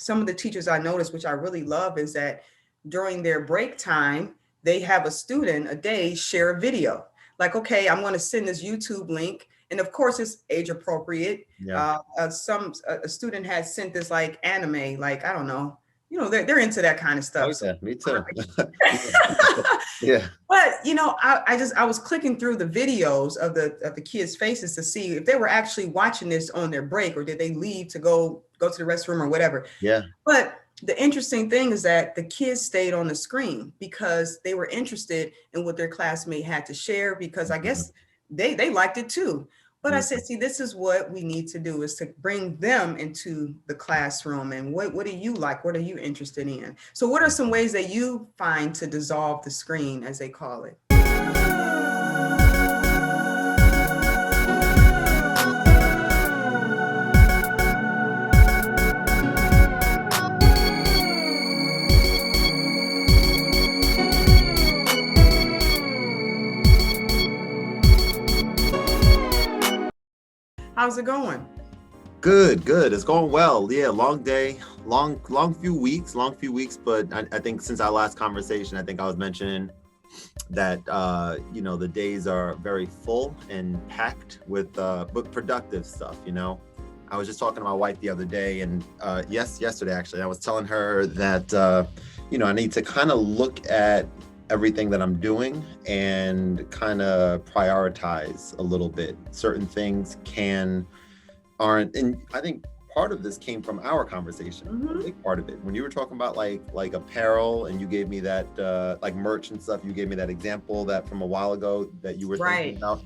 some of the teachers I noticed, which I really love, is that during their break time, they have a student a day share a video. Like, okay, I'm going to send this YouTube link. And of course, it's age appropriate. Yeah. A student had sent this like anime, like, I don't know, they're into that kind of Oh stuff. So yeah, me too. Yeah. Yeah. but I was clicking through the videos of the kids' faces to see if they were actually watching this on their break, or did they leave to go to the restroom or whatever. Yeah. But the interesting thing is that the kids stayed on the screen because they were interested in what their classmate had to share, because I Mhm. guess they liked it too. But I said, Mhm. see, this is what we need to do, is to bring them into the classroom. And what do you like? What are you interested in? So what are some ways that you find to dissolve the screen, as they call it? How's it going? Good, good. It's going well. Yeah, long day, long few weeks. But I think since our last conversation, I think I was mentioning that the days are very full and packed with but productive stuff. I was just talking to my wife the other day, and yesterday actually, I was telling her that I need to kind of look at everything that I'm doing and kind of prioritize a little bit. Certain things aren't, and I think part of this came from our conversation, a Mm-hmm. big part of it. When you were talking about like apparel, and you gave me that like merch and stuff, you gave me that example that from a while ago that you were thinking Right. about.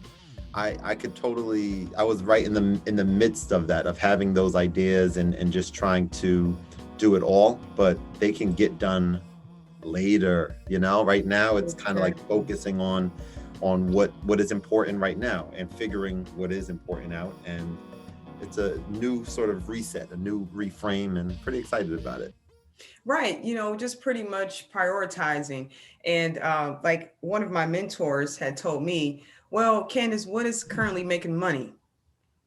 I could totally, I was right in the midst of that, of having those ideas and just trying to do it all, but they can get done later. Right now it's kind of like Exactly. focusing on what is important right now and figuring what is important out. And it's a new sort of reset, a new reframe, and pretty excited about it. Right. Just pretty much prioritizing. And like one of my mentors had told me, well, Candice, what is currently making money?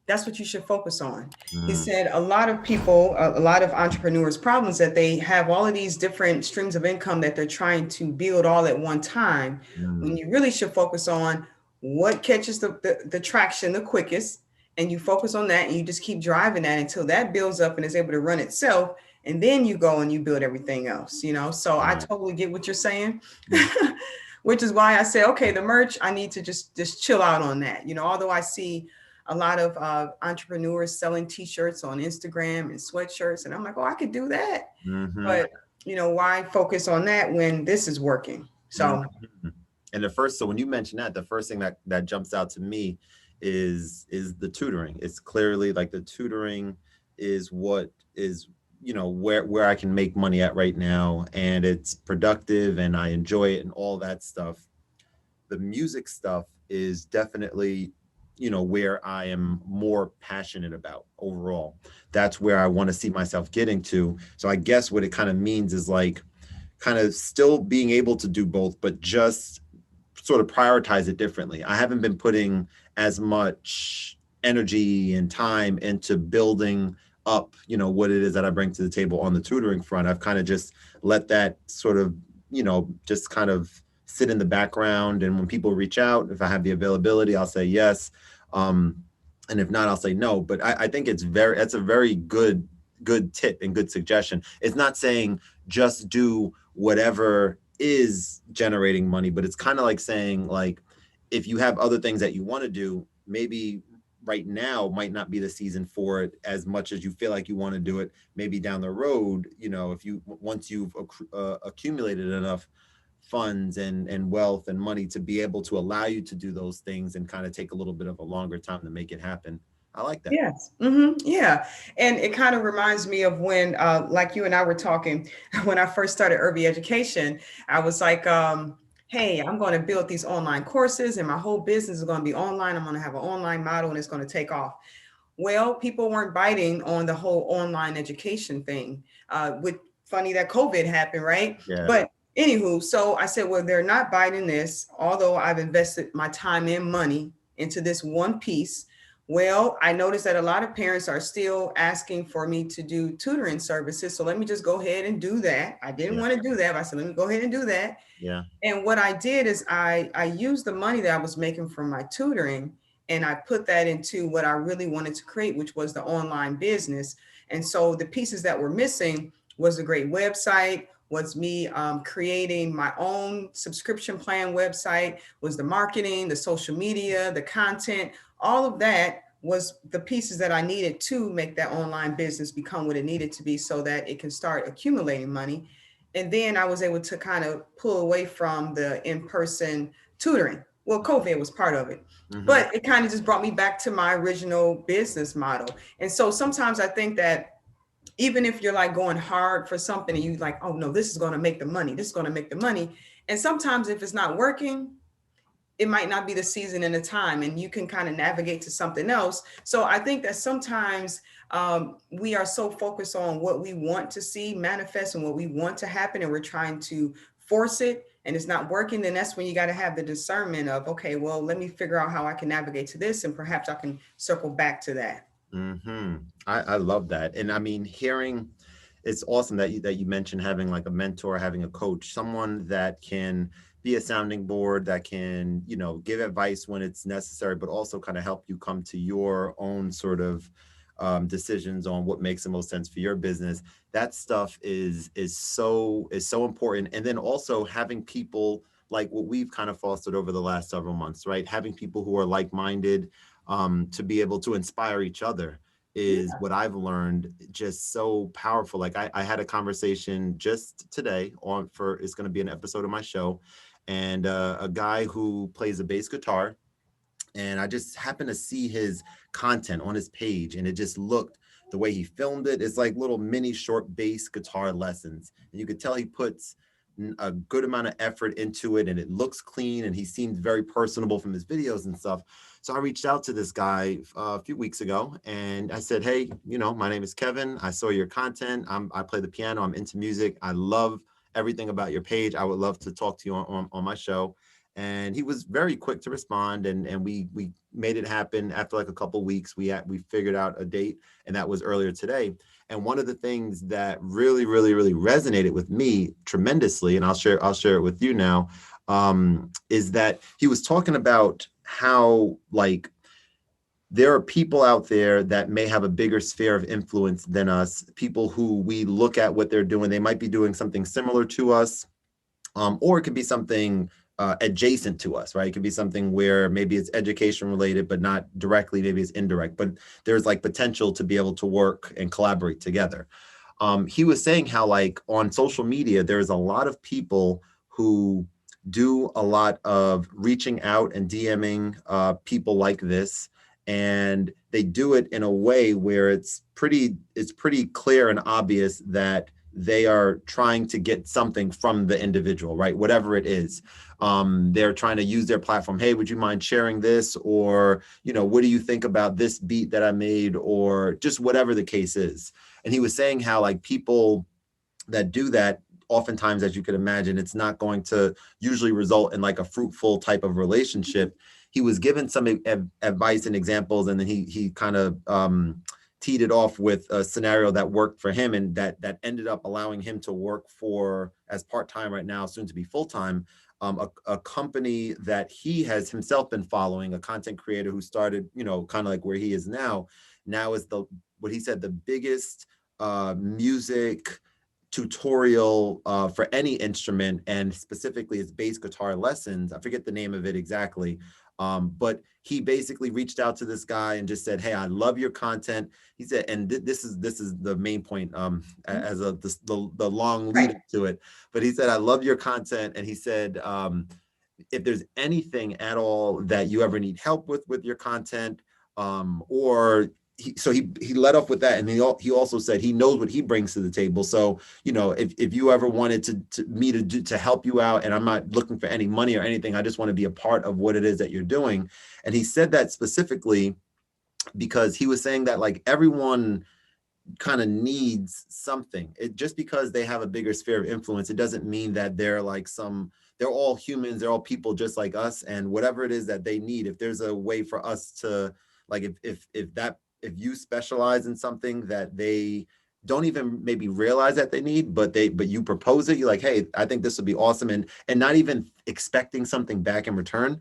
That's what you should focus on. He Mm, said a lot of people, a lot of entrepreneurs' problems that they have all of these different streams of income that they're trying to build all at one time, when mm, you really should focus on what catches the traction the quickest. And you focus on that, and you just keep driving that until that builds up and is able to run itself. And then you go and you build everything else. So I right. totally get what you're saying. Mm, Which is why I say, okay, the merch, I need to just chill out on that. Although I see a lot of entrepreneurs selling T-shirts on Instagram and sweatshirts, and I'm like, oh, I could do that. mhm, But why focus on that when this is working? mhm. So And so when you mention that, the first thing that jumps out to me is the tutoring. It's clearly like the tutoring is what is, where I can make money at right now, and it's productive and I enjoy it and all that stuff. The music stuff is definitely, where I am more passionate about overall. That's where I want to see myself getting to. So I guess what it kind of means is like kind of still being able to do both, but just sort of prioritize it differently. I haven't been putting as much energy and time into building up, what it is that I bring to the table on the tutoring front. I've kind of just let that sort of, just kind of sit in the background. And when people reach out, if I have the availability, I'll say yes. Um, and if not, I'll say no. But I think that's a very good tip and good suggestion. It's not saying just do whatever is generating money, but it's kind of like saying, like, if you have other things that you want to do, maybe right now might not be the season for it as much as you feel like you want to do it. Maybe down the road, if you once you've accumulated enough funds and wealth and money to be able to allow you to do those things and kind of take a little bit of a longer time to make it happen. I like that. yes, yeah, and it kind of reminds me of when, like you and I were talking, when I first started Urby Education. I was like, hey, I'm going to build these online courses, and my whole business is going to be online. I'm going to have an online model, and it's going to take off. Well, people weren't biting on the whole online education thing. With funny that COVID happened, right? Yeah. But anywho, so I said, well, they're not biting this, although I've invested my time and money into this one piece. Well, I noticed that a lot of parents are still asking for me to do tutoring services. So let me just go ahead and do that. I didn't Yeah. want to do that, but I said, let me go ahead and do that. Yeah. And what I did is I used the money that I was making from my tutoring and I put that into what I really wanted to create, which was the online business. And so the pieces that were missing was a great website, was me creating my own subscription plan website, was the marketing, the social media, the content, all of that was the pieces that I needed to make that online business become what it needed to be so that it can start accumulating money. And then I was able to kind of pull away from the in-person tutoring. Well, COVID was part of it, Hmm. but it kind of just brought me back to my original business model. And so sometimes I think that even if you're like going hard for something and you like, oh no, this is going to make the money, this is going to make the money. And sometimes if it's not working, it might not be the season and the time, and you can kind of navigate to something else. So I think that sometimes we are so focused on what we want to see manifest and what we want to happen, and we're trying to force it and it's not working. Then that's when you got to have the discernment of, okay, well, let me figure out how I can navigate to this and perhaps I can circle back to that. Hmm. I love that. And I mean, hearing, it's awesome that you mentioned having like a mentor, having a coach, someone that can be a sounding board, that can, give advice when it's necessary, but also kind of help you come to your own sort of decisions on what makes the most sense for your business. That stuff is so important. And then also having people like what we've kind of fostered over the last several months, right? Having people who are like-minded, to be able to inspire each other is Yeah. what I've learned, just so powerful. Like I had a conversation just today on for it's going to be an episode of my show, and a guy who plays a bass guitar, and I just happened to see his content on his page, and it just looked, the way he filmed it, it's like little mini short bass guitar lessons, and you could tell he puts a good amount of effort into it, and it looks clean, and he seemed very personable from his videos and stuff. So I reached out to this guy a few weeks ago, and I said, hey, my name is Kevin, I saw your content, I play the piano, I'm into music, I love everything about your page, I would love to talk to you on my show. And he was very quick to respond, and we made it happen. After like a couple of weeks, we figured out a date, and that was earlier today. And one of the things that really, really, really resonated with me tremendously, and I'll share it with you now, is that he was talking about how, like, there are people out there that may have a bigger sphere of influence than us, people who we look at what they're doing, they might be doing something similar to us, or it could be something adjacent to us, right? It could be something where maybe it's education related, but not directly, maybe it's indirect, but there's like potential to be able to work and collaborate together. He was saying how, like, on social media, there's a lot of people who do a lot of reaching out and DMing people like this, and they do it in a way where it's pretty clear and obvious that they are trying to get something from the individual, right? Whatever it is. They're trying to use their platform. Hey, would you mind sharing this? Or, what do you think about this beat that I made? Or just whatever the case is. And he was saying how, like, people that do that, oftentimes, as you could imagine, it's not going to usually result in like a fruitful type of relationship. He was given some advice and examples, and then he kind of teed it off with a scenario that worked for him, and that ended up allowing him to work for, as part-time right now, soon to be full-time, a company that he has himself been following, a content creator who started, kind of like where he is now is what he said, the biggest music tutorial for any instrument, and specifically his bass guitar lessons. I forget the name of it exactly. But he basically reached out to this guy and just said, hey, I love your content. He said, and this is the main point, as the long lead Right. up to it. But he said, I love your content. And he said, if there's anything at all that you ever need help with your content, or he led off with that, and he also said he knows what he brings to the table. So, if you ever wanted to help you out, and I'm not looking for any money or anything, I just want to be a part of what it is that you're doing. And he said that specifically because he was saying that, like, everyone kind of needs something. It just because they have a bigger sphere of influence, it doesn't mean that they're all humans, they're all people just like us, and whatever it is that they need, if there's a way for us to like if you specialize in something that they don't even maybe realize that they need, but you propose it, you're like, hey, I think this would be awesome, and not even expecting something back in return.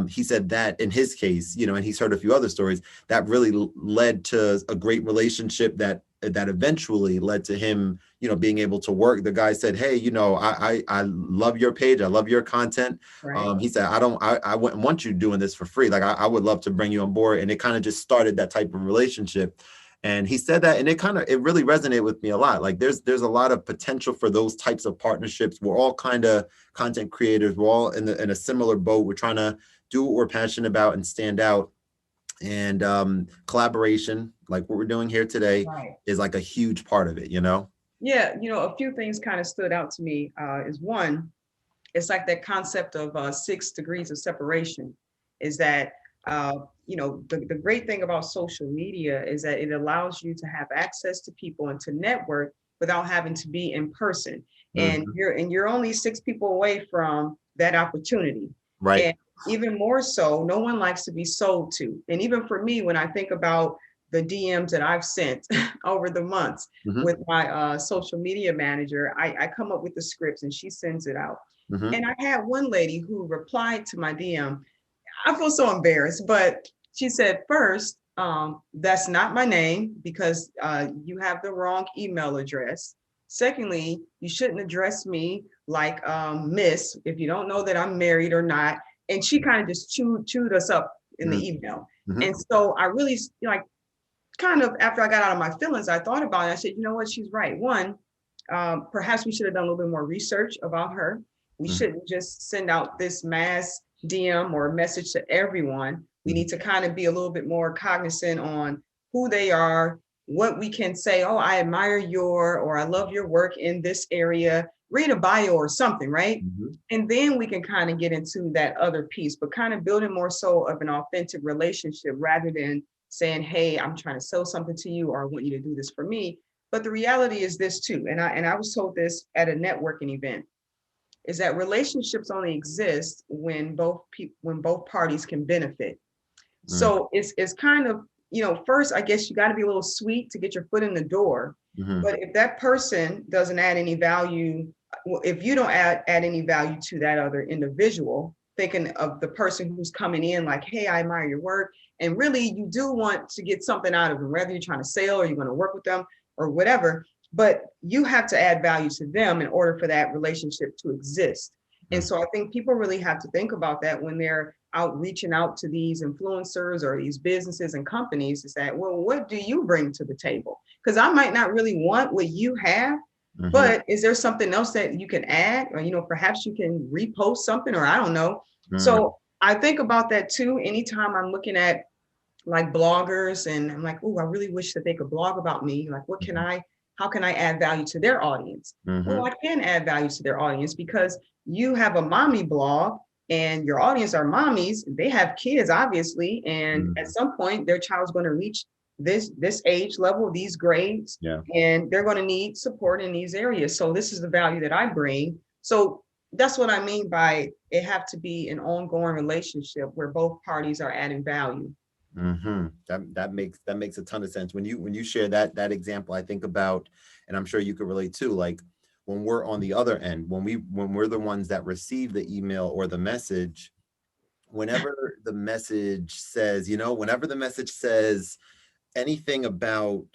He said that in his case, and he's heard a few other stories that really led to a great relationship that eventually led to him, being able to work. The guy said, hey, I love your page. I love your content. Right. He said, I wouldn't want you doing this for free. Like, I would love to bring you on board. And it kind of just started that type of relationship. And he said that, and it really resonated with me a lot. Like there's a lot of potential for those types of partnerships. We're all kind of content creators. We're all in a similar boat. We're trying to do what we're passionate about and stand out. And collaboration, like what we're doing here today, Right. is like a huge part of it, Yeah, a few things kind of stood out to me. Is one, it's like that concept of 6 degrees of separation. Is that the great thing about social media is that it allows you to have access to people and to network without having to be in person. And Mhm. you're only 6 people away from that opportunity. Right. And even more so, no one likes to be sold to. And even for me, when I think about the DMs that I've sent over the months Mhm. with my social media manager, I come up with the scripts and she sends it out. Mhm. And I had one lady who replied to my DM. I feel so embarrassed, but she said, first, that's not my name because you have the wrong email address. Secondly, you shouldn't address me like Miss if you don't know that I'm married or not. And she kind of just chewed us up in the email. Mhm. And so I really like kind of after I got out of my feelings, I thought about it. I said, you know what, she's right. One, perhaps we should have done a little bit more research about her. We Mhm. shouldn't just send out this mass DM or message to everyone. We Mhm. need to kind of be a little bit more cognizant on who they are, what we can say. Oh, I admire or I love your work in this area. Read a bio or something, right? Mhm. And then we can kind of get into that other piece, but kind of building more so of an authentic relationship rather than saying, hey, I'm trying to sell something to you or I want you to do this for me. But the reality is this too, and I was told this at a networking event, is that relationships only exist when both parties can benefit. Mhm. So it's kind of, first, I guess you got to be a little sweet to get your foot in the door. Mhm. But if that person doesn't add any value, if you don't add any value to that other individual, thinking of the person who's coming in like, hey, I admire your work. And really, you do want to get something out of them, whether you're trying to sell or you're going to work with them or whatever. But you have to add value to them in order for that relationship to exist. And Mhm. so I think people really have to think about that when they're out reaching out to these influencers or these businesses and companies, is that, well, what do you bring to the table? Because I might not really want what you have, Mhm. but is there something else that you can add? Or, perhaps you can repost something, or I don't know. Mhm. So I think about that too. Anytime I'm looking at like bloggers and I'm like, oh, I really wish that they could blog about me. Like, how can I add value to their audience? Well, Mhm. I can add value to their audience because you have a mommy blog and your audience are mommies. They have kids, obviously. And at Mhm. some point, their child's going to reach this age level, these grades, Yeah. and they're going to need support in these areas. So this is the value that I bring. So that's what I mean by it have to be an ongoing relationship where both parties are adding value. That makes a ton of sense. When you share that example, I think about, and I'm sure you could relate too, like when we're on the other end, when we're the ones that receive the email or the message, whenever the message says anything about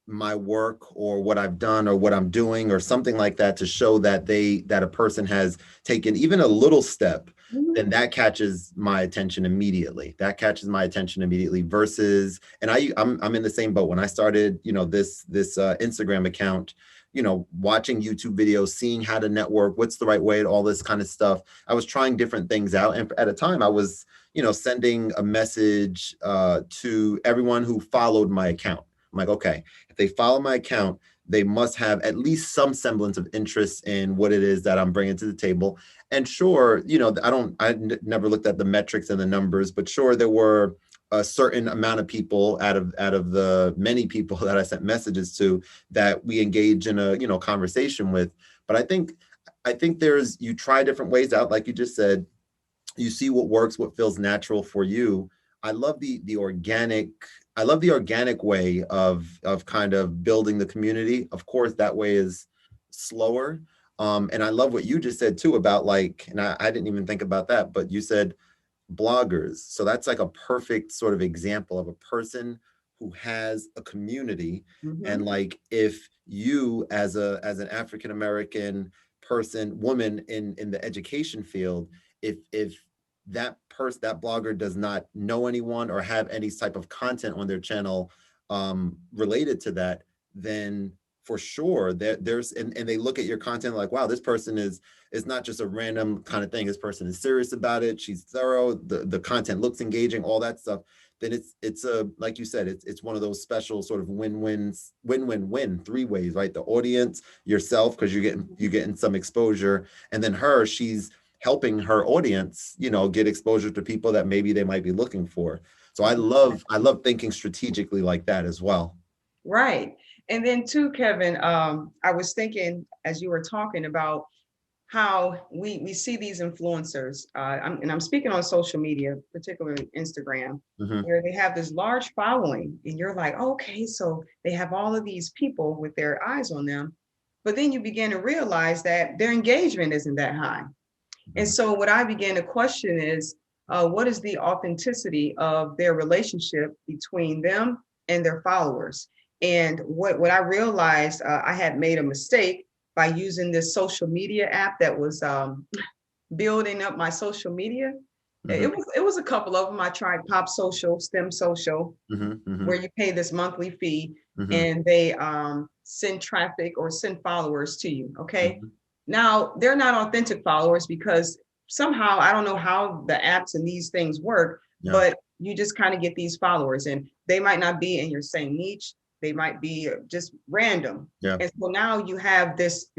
my work or what I've done or what I'm doing or something like that to show that a person has taken even a little step, then Mhm. that catches my attention immediately. That catches my attention immediately versus, and I'm in the same boat. When I started, this Instagram account, watching YouTube videos, seeing how to network, what's the right way, all this kind of stuff. I was trying different things out. And at a time I was, sending a message to everyone who followed my account. I'm like, okay, if they follow my account, they must have at least some semblance of interest in what it is that I'm bringing to the table. And sure, never looked at the metrics and the numbers, but sure, there were a certain amount of people out of the many people that I sent messages to that we engage in a, conversation with. But I think you try different ways out, like you just said, you see what works, what feels natural for you. I love the organic, I love the organic way of kind of building the community. Of course, that way is slower. And I love what you just said too about like, and I didn't even think about that, but you said bloggers. So that's like a perfect sort of example of a person who has a community. And Mm-hmm. like if you as an African American person, woman in the education field, if that person, that blogger does not know anyone or have any type of content on their channel related to that, then for sure there's and they look at your content like, wow, this person is not just a random kind of thing. This person is serious about it. She's thorough. The content looks engaging, all that stuff. Then it's a, like you said, it's one of those special sort of win-win-win, three ways, right? The audience, yourself, because you're getting some exposure, and then her, she's helping her audience, you know, get exposure to people that maybe they might be looking for. So I love thinking strategically like that as well. Right. And then too, Kevin, I was thinking as you were talking about how we see these influencers, and I'm speaking on social media, particularly Instagram, Mm-hmm. where they have this large following, and you're like, okay, so they have all of these people with their eyes on them, but then you begin to realize that their engagement isn't that high. And so what I began to question is, what is the authenticity of their relationship between them and their followers? And what I realized, I had made a mistake by using this social media app that was building up my social media. Mm-hmm. It was a couple of them. I tried Pop Social, Stem Social, Mm-hmm. Mm-hmm. where you pay this monthly fee Mm-hmm. and they send traffic or send followers to you. Okay. Mm-hmm. Now, they're not authentic followers because somehow, I don't know how the apps and these things work, Yeah. but you just kind of get these followers and they might not be in your same niche. They might be just random. Yeah. And so now you have this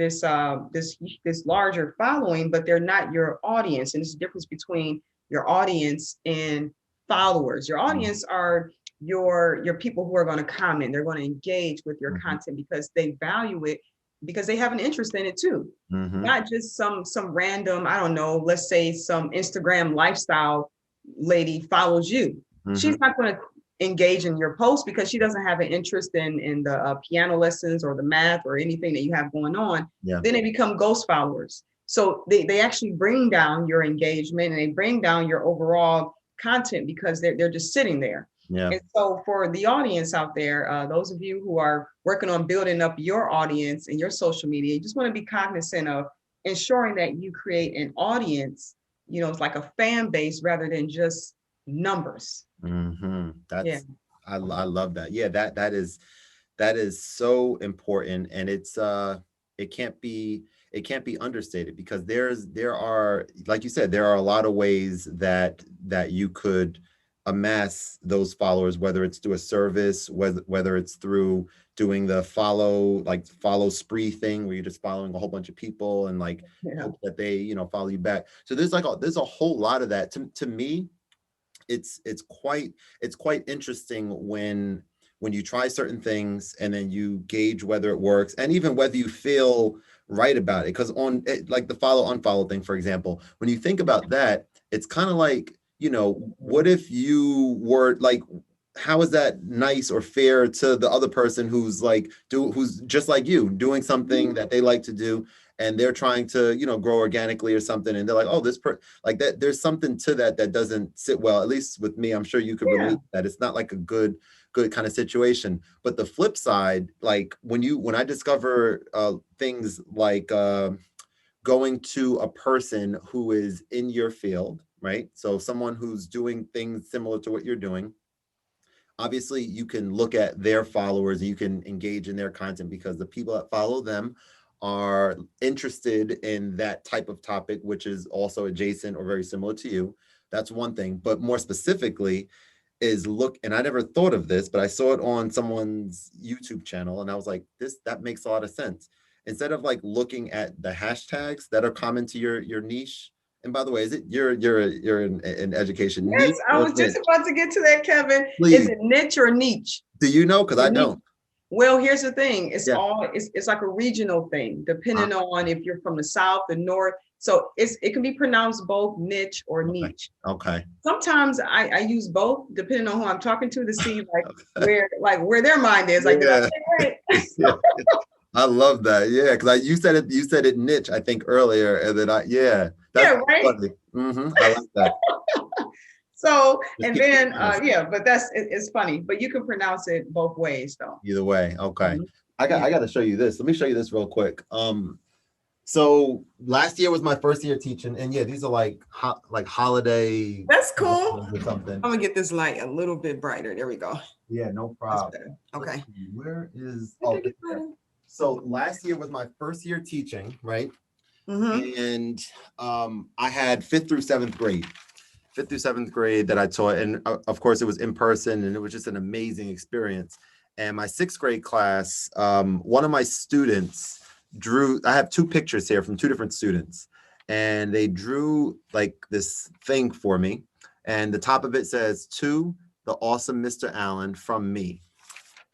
larger following, but they're not your audience. And there's a difference between your audience and followers. Your audience are your people who are going to comment. They're going to engage with your Mm-hmm. content because they value it, because they have an interest in it too. Mm-hmm. Not just some random, I don't know, let's say some Instagram lifestyle lady follows you. Mm-hmm. She's not going to engage in your post because she doesn't have an interest in the piano lessons or the math or anything that you have going on. Yeah. Then they become ghost followers. So they actually bring down your engagement and they bring down your overall content because they're just sitting there. Yeah. And so for the audience out there, those of you who are working on building up your audience and your social media, you just want to be cognizant of ensuring that you create an audience, you know, it's like a fan base rather than just numbers. Mm-hmm. Yeah. I love that. Yeah, that is so important, and it can't be understated, because there are, like you said, there are a lot of ways that you could amass those followers, whether it's through a service, whether it's through doing the follow spree thing where you're just following a whole bunch of people and like Yeah. hope that they, you know, follow you back. So there's a whole lot of that. To me, it's quite interesting when you try certain things and then you gauge whether it works and even whether you feel right about it. Because on it, like the follow unfollow thing, for example, when you think about that, it's kind of like, you know, what if you were like, how is that nice or fair to the other person who's who's just like you, doing something that they like to do, and they're trying to, you know, grow organically or something, and they're like, oh, like that, there's something to that doesn't sit well, at least with me. I'm sure you could relate to that. It's not like a good kind of situation. But the flip side, like when I discover things like going to a person who is in your field, right? So someone who's doing things similar to what you're doing. Obviously, you can look at their followers and you can engage in their content because the people that follow them are interested in that type of topic, which is also adjacent or very similar to you. That's one thing. But more specifically is look, and I never thought of this, but I saw it on someone's YouTube channel and I was like, that makes a lot of sense. Instead of like looking at the hashtags that are common to your niche. And by the way, is it you're in education? Yes, Niche I or was niche? just about to get to that, Kevin. Is Please. it niche or niche? Do you know? Because I don't. Well, here's the thing. It's Yeah. it's like a regional thing, depending on if you're from the South, the North. So it can be pronounced both niche or Okay. niche. Okay. Sometimes I use both depending on who I'm talking to see where their mind is. Like, did I Yeah. say it Yeah. right? I love that. Yeah, because you said it niche, I think earlier, and then that's Yeah, right. funny. I like that. So, Just and keep it then, honest. yeah, but it's funny, but you can pronounce it both ways though. Either way, okay. Mhm. I Yeah, got to show you this. Let me show you this real quick. So last year was my first year teaching, and yeah, these are like holiday that's cool. or something. I'm gonna get this light a little bit brighter. There we go. Yeah, no That's problem. better. Okay. Where is Mm-hmm. so last year was my first year teaching, right? And I had fifth through seventh grade that I taught, and of course it was in person, and it was just an amazing experience. And my sixth grade class, one of my students drew. I have two pictures here from two different students, and they drew like this thing for me, and the top of it says, "To the awesome Mr. Allen from me."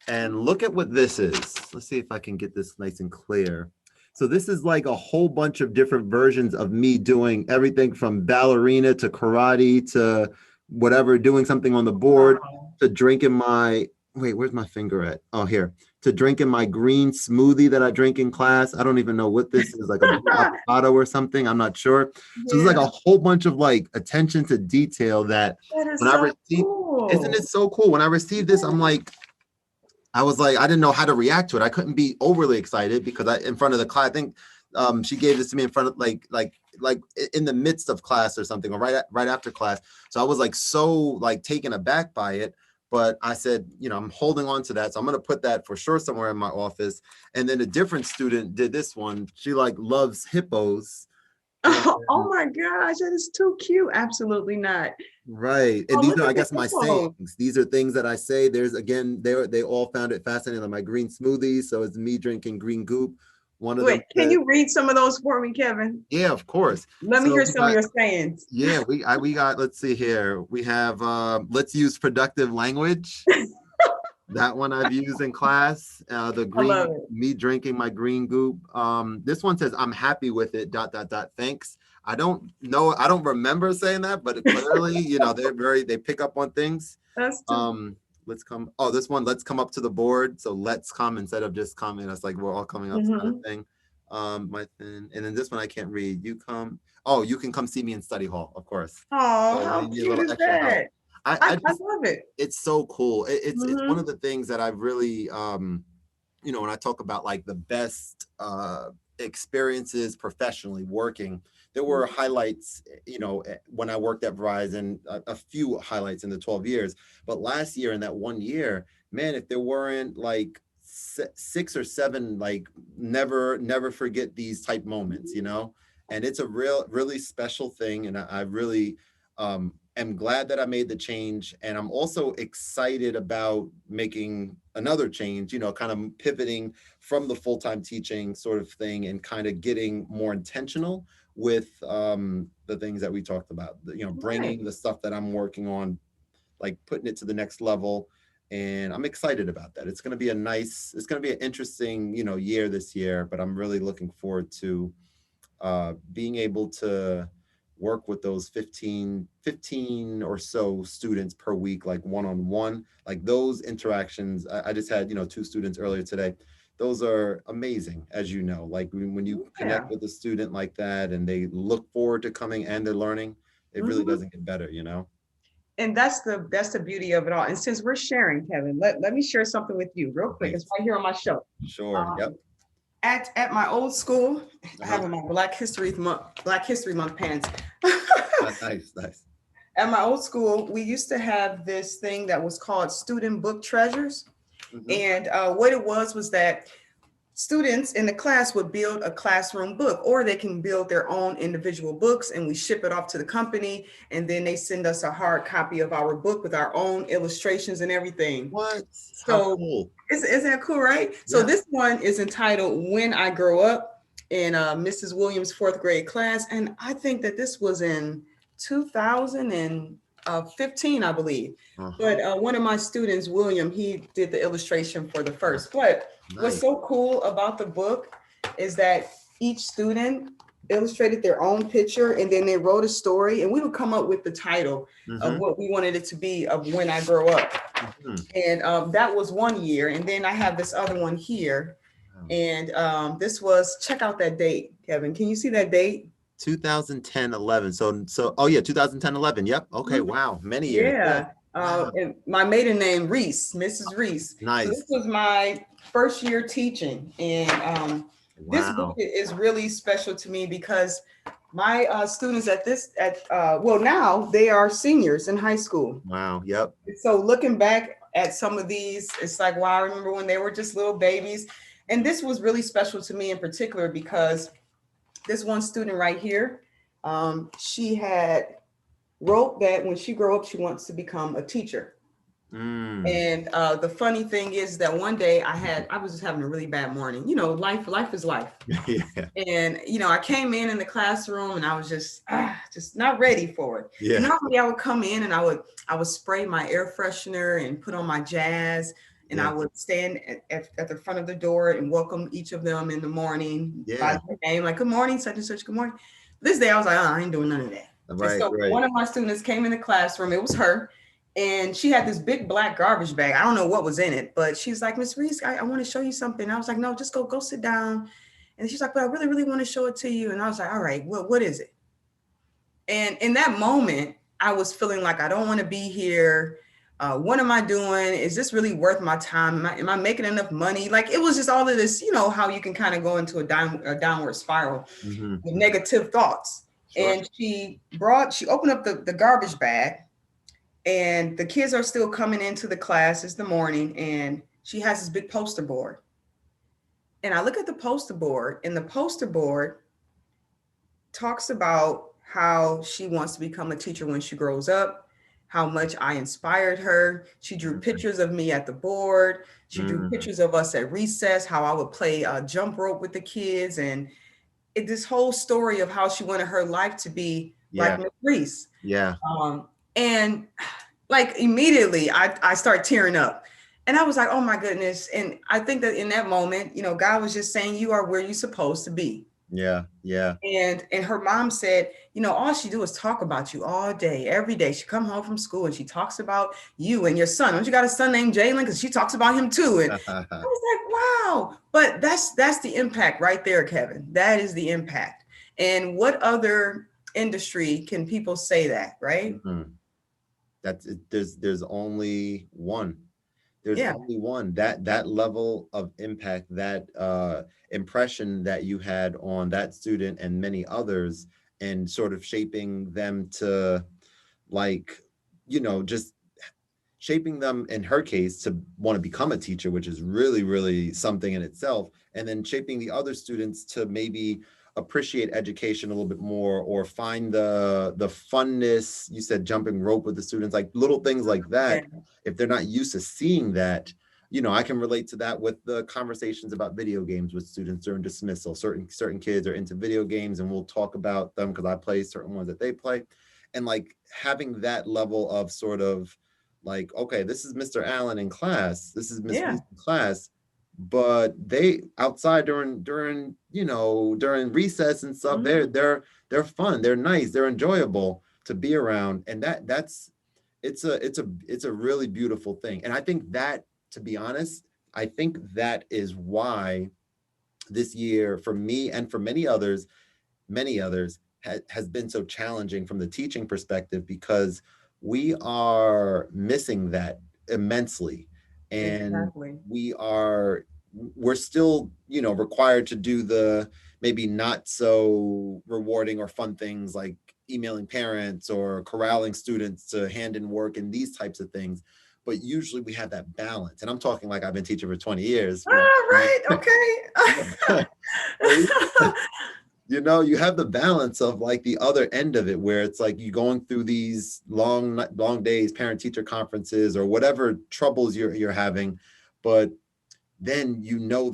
And look at what this is. Let's see if I can get this nice and clear. So this is like a whole bunch of different versions of me doing everything from ballerina to karate to whatever, doing something on the board, to drinking my, wait, where's my finger at? Oh, here. To drinking my green smoothie that I drink in class. I don't even know what this is, like a blue avocado or something. I'm not sure. So there's like a whole bunch of like attention to detail that is when I received, cool. isn't it so cool? When I received this, I'm like, I was like, I didn't know how to react to it. I couldn't be overly excited because in front of the class, I think she gave this to me in front of like in the midst of class or something, or right after class. So I was like so like taken aback by it. But I said, I'm holding on to that. So I'm going to put that for sure somewhere in my office. And then a different student did this one. She like loves hippos. Oh my gosh, that is too cute. Absolutely not. Right. And these are, I guess, my sayings. These are things that I say. There's, again, they all found it fascinating. Like my green smoothie. So it's me drinking green goop. One of them. Can you read some of those for me, Kevin? Yeah, of course. Let me hear some of your sayings. Yeah, we got, let's see here. We have, let's use productive language. That one I've used in class. The green, me drinking my green goop. This one says, I'm happy with it, ... Thanks. I don't know. I don't remember saying that, but clearly, they pick up on things. That's let's come. Oh, this one, let's come up to the board. So let's come instead of just coming. That's like, we're all coming up kind of thing. And then this one I can't read. You come. Oh, you can come see me in study hall, of course. Oh, so how cute is that? I love it. It's so cool. It's one of the things that I've really, when I talk about like the best experiences professionally working, there were highlights, when I worked at Verizon, a few highlights in the 12 years. But last year, in that 1 year, man, if there weren't like 6 or 7, like never forget these type moments, and it's a really special thing. And I really am glad that I made the change. And I'm also excited about making another change, kind of pivoting from the full-time teaching sort of thing and kind of getting more intentional with the things that we talked about, bringing the stuff that I'm working on, like putting it to the next level. And I'm excited about that. It's going to be it's going to be an interesting, year this year, but I'm really looking forward to being able to work with those 15 or so students per week, like one-on-one, like those interactions. I just had, 2 students earlier today. Those are amazing, as you know, like when you connect with a student like that and they look forward to coming and they're learning, it really doesn't get better, And that's the beauty of it all. And since we're sharing, Kevin, let me share something with you real quick. It's right here on my show. Sure. Yep. At my old school, I have on my Black History Month pants. Nice. At my old school, we used to have this thing that was called Student Book Treasures. And what it was that students in the class would build a classroom book, or they can build their own individual books, and we ship it off to the company, and then they send us a hard copy of our book with our own illustrations and everything. What? So cool. Isn't that cool, right? Yeah. So this one is entitled When I Grow Up, in Mrs. Williams' 4th grade class. And I think that this was in 2015, I believe. But one of my students, William, he did the illustration for the first. But what's so cool about the book is that each student illustrated their own picture, and then they wrote a story, and we would come up with the title of Mm-hmm. what we wanted it to be of when I grow up. Mm-hmm. And that was one year. And then I have this other one here. Wow. And this was, check out that date, Kevin. Can you see that date? 2010, 11. Oh yeah, 2010, 11. Yep. Okay. Mhm. Wow. Many years. Yeah. Yeah. Wow. And my maiden name, Reese, Mrs. Reese. So this Nice. was my first year teaching. And this book Wow. is really special to me because my students well, now they are seniors in high school. Wow. Yep. So looking back at some of these, it's like, wow, I remember when they were just little babies. And this was really special to me in particular because this one student right here, she had wrote that when she grew up, she wants to become a teacher. Mm. And the funny thing is that one day I was just having a really bad morning. You know, life is life. Yeah. And I came in the classroom and I was just not ready for it. And Yeah. normally I would come in and I would spray my air freshener and put on my jazz, and I Yeah. would stand at the front of the door and welcome each of them in the morning by Yeah. their name, like, good morning, such and such, good morning. This day I was like, I ain't doing none of that. And Right. so Right. one of my students came in the classroom, it was her, and she had this big black garbage bag. I don't know what was in it, but she's like, Miss Reese, I want to show you something. I was like, no, just go sit down. And she's like, but I really, really want to show it to you. And I was like, all right, what is it? And in that moment, I was feeling like I don't want to be here. What am I doing? Is this really worth my time? Am I making enough money? Like, it was just all of this, how you can kind of go into a downward spiral Mm-hmm. with negative thoughts. Sure. And she opened up the garbage bag, and the kids are still coming into the class. It's the morning, and she has this big poster board. And I look at the poster board, and the poster board talks about how she wants to become a teacher when she grows up, how much I inspired her. She drew pictures of me at the board. She drew Mm. pictures of us at recess, how I would play jump rope with the kids, and this whole story of how she wanted her life to be like Yeah. Miss Reese. Yeah. And like immediately I start tearing up. And I was like, oh my goodness. And I think that in that moment, God was just saying, you are where you're supposed to be. Yeah. Yeah. And her mom said, all she do is talk about you all day, every day. She come home from school and she talks about you and your son. Don't you got a son named Jalen? Because she talks about him too. And I was like, wow. But that's the impact right there, Kevin. That is the impact. And what other industry can people say that, right? Mhm. That's it. There's only one. There's Yeah. only one. That level of impact, that impression that you had on that student and many others, and sort of shaping them to, like, just shaping them, in her case, to want to become a teacher, which is really, really something in itself. And then shaping the other students to maybe appreciate education a little bit more, or find the funness. You said jumping rope with the students, like little things like Yeah. that. If they're not used to seeing that, I can relate to that with the conversations about video games with students during dismissal. Certain kids are into video games, and we'll talk about them because I play certain ones that they play. And like having that level of sort of like, okay, this is Mr. Allen in class, this is Miss Yeah. Reese in class, but they outside during recess and stuff, Mhm. they're fun, they're nice, they're enjoyable to be around. And that's it's a really beautiful thing. And I think that, to be honest, I think that is why this year, for me and for many others, has been so challenging from the teaching perspective, because we are missing that immensely. And Exactly. we're still, required to do the maybe not so rewarding or fun things like emailing parents or corralling students to hand in work and these types of things. But usually we have that balance. And I'm talking like I've been teaching for 20 years. All right. Okay. You have the balance of like the other end of it, where it's like you going through these long days, parent teacher conferences or whatever troubles you're having, but then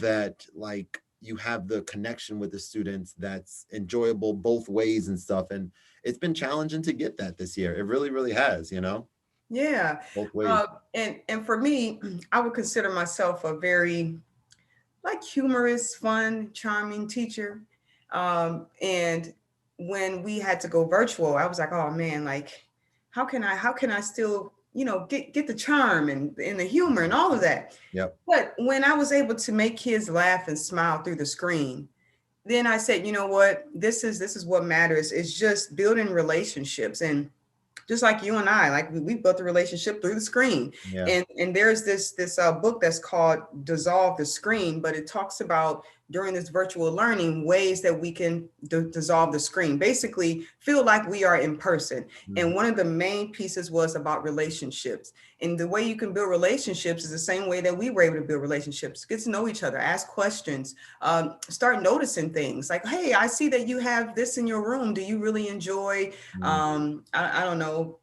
that like you have the connection with the students that's enjoyable both ways and stuff. And it's been challenging to get that this year. It really, really has, Yeah. both ways. Uh, and for me, I would consider myself a very like humorous, fun, charming teacher. And when we had to go virtual, I was like, oh man, like how can I still, get the charm and the humor and all of that. Yep. But when I was able to make kids laugh and smile through the screen, then I said, you know what, this is what matters. It's just building relationships. And just like you and I, like we built a relationship through the screen. Yeah. And there's this book that's called Dissolve the Screen, but it talks about during this virtual learning ways that we can dissolve the screen, basically feel like we are in person. Mhm. And one of the main pieces was about relationships. And the way you can build relationships is the same way that we were able to build relationships. Get to know each other, ask questions, start noticing things like, hey, I see that you have this in your room. Do you really enjoy, Mhm. I don't know,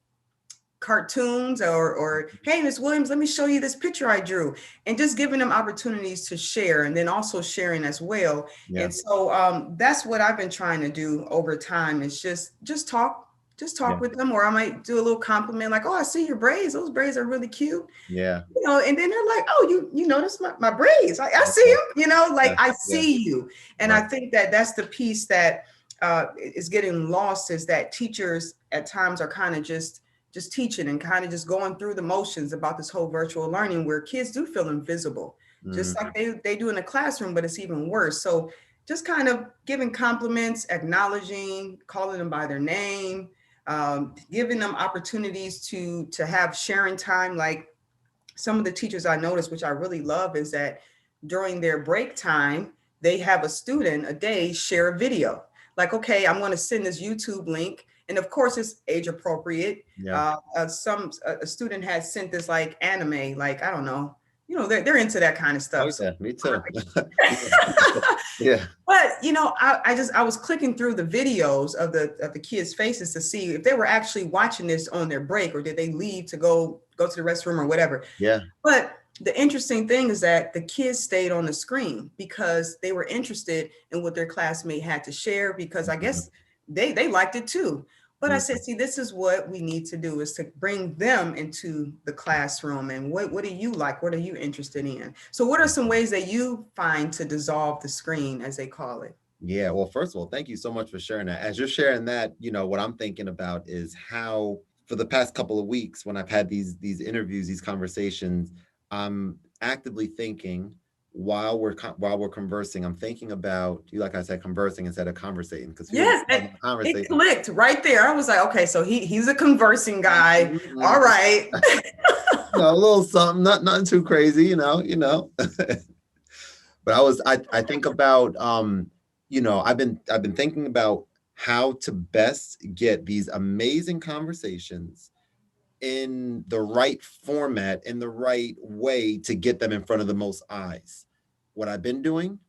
cartoons, or hey, Miss Williams, let me show you this picture I drew, and just giving them opportunities to share, and then also sharing as well. Yeah. And so that's what I've been trying to do over time, is just talk Yeah. with them, or I might do a little compliment like, oh, I see your braids, those braids are really cute, Yeah. and then they're like, oh, you notice my braids, I see Yeah. them, like Yeah. I Yeah. see you. And I Right. think that that's the piece that is getting lost, is that teachers at times are kind of just teaching and kind of just going through the motions about this whole virtual learning, where kids do feel invisible, just like Mhm. they do in the classroom, but it's even worse. So just kind of giving compliments, acknowledging, calling them by their name, giving them opportunities to have sharing time. Like some of the teachers I noticed, which I really love, is that during their break time, they have a student a day share a video. Like, okay, I'm going to send this YouTube link. And of course, it's age appropriate. Yeah. A student had sent this like anime, like, I don't know, they're into that kind of Oh stuff. So yeah, me too. Yeah. Yeah. but I was clicking through the videos of the kids' faces to see if they were actually watching this on their break, or did they leave to go to the restroom or whatever. Yeah. But the interesting thing is that the kids stayed on the screen because they were interested in what their classmate had to share, because I Mhm. guess they liked it too. But I said, Mhm. see, this is what we need to do, is to bring them into the classroom. And what do you like? What are you interested in? So what are some ways that you find to dissolve the screen, as they call it? Yeah. Well, first of all, thank you so much for sharing that. As you're sharing that, what I'm thinking about is how for the past couple of weeks when I've had these interviews, these conversations, I'm actively thinking while we're conversing, I'm thinking about you, like I said, conversing instead of conversating, because people Yes, talk and about it conversating. clicked right there. I was like, okay, so he's a conversing guy. All Mhm. right. A little something, nothing too crazy, But I think about I've been thinking about how to best get these amazing conversations in the right format, in the right way to get them in front of the most eyes. What I've been doing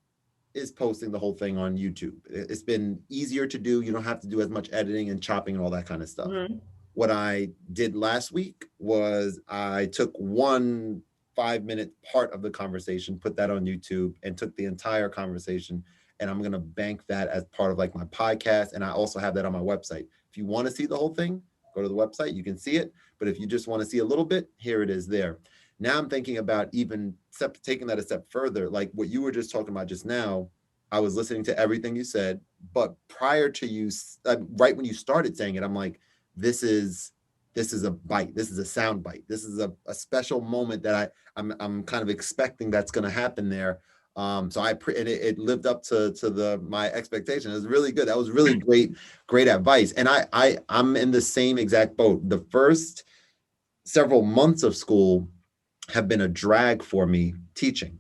is posting the whole thing on YouTube. It's been easier to do. You don't have to do as much editing and chopping and all that kind of stuff. Mhm. What I did last week was I took one 5-minute part of the conversation, put that on YouTube, and took the entire conversation. And I'm going to bank that as part of like my podcast. And I also have that on my website. If you want to see the whole thing, go to the website, you can see it. But if you just want to see a little bit, here it is there. Now I'm thinking about even taking that a step further, like what you were just talking about just now. I was listening to everything you said, but prior to you, right when you started saying it, I'm like, this is a bite. This is a sound bite. This is a special moment that I'm kind of expecting that's going to happen there. So it lived up to my expectation. It was really good. That was really great advice. And I'm in the same exact boat. The first several months of school have been a drag for me teaching.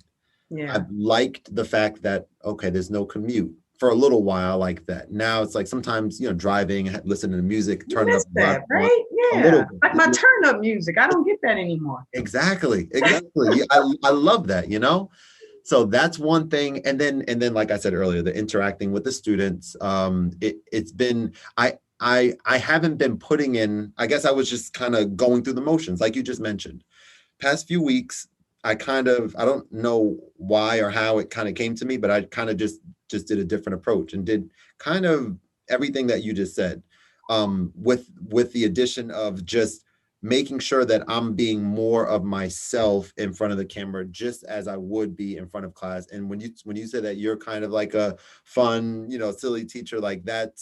Yeah. I've liked the fact that, okay, there's no commute for a little while like that. Now it's like sometimes, driving, listening to music, You turning up miss the that, volume right? a little Yeah. Like bit. my turn up music. I don't get that anymore. Exactly. Exactly. I love that. So that's one thing. And then, like I said earlier, the interacting with the students, it's been, I haven't been putting in, I guess I was just kind of going through the motions, like you just mentioned. Past few weeks, I don't know why or how it kind of came to me, but I kind of just did a different approach and did kind of everything that you just said, with the addition of just making sure that I'm being more of myself in front of the camera, just as I would be in front of class. And when you say that you're kind of like a fun, silly teacher, like that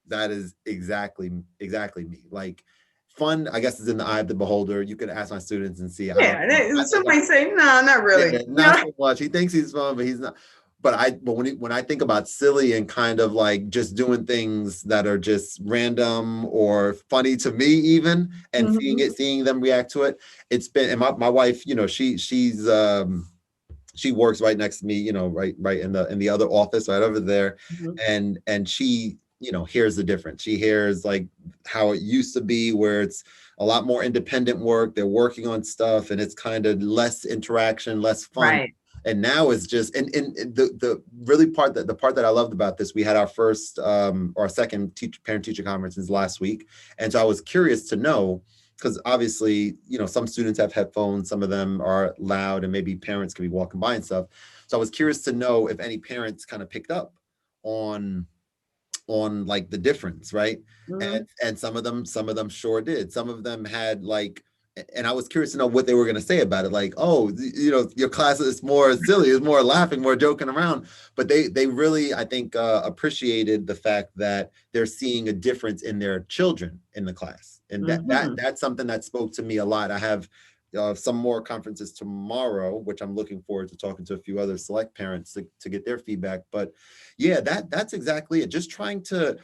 is exactly me. Like, fun, I guess, is in the eye of the beholder. You can ask my students and see. I don't Yeah, know. I think somebody say, no, not really. yeah, not so much. He thinks he's fun, but he's not. But when I think about silly and kind of like just doing things that are just random or funny to me, even, and Mhm. seeing them react to it, it's been. And my wife, she works right next to me, right in the other office right over there, Mhm. and she, hears the difference. She hears like how it used to be, where it's a lot more independent work. They're working on stuff, and it's kind of less interaction, less fun. Right. And now it's just, and the part that I loved about this, we had our first our second parent teacher conferences last week, and so I was curious to know, because obviously, some students have headphones, some of them are loud, and maybe parents could be walking by and stuff. So I was curious to know if any parents kind of picked up on like the difference, right? Mhm. And some of them sure did. Some of them had like, and I was curious to know what they were going to say about it, like, oh, your class is more silly, is more laughing, more joking around. But they really, I think, appreciated the fact that they're seeing a difference in their children in the class, and Mhm. that's something that spoke to me a lot. I have some more conferences tomorrow, which I'm looking forward to talking to a few other select parents to get their feedback. But yeah, that's exactly it. Just trying to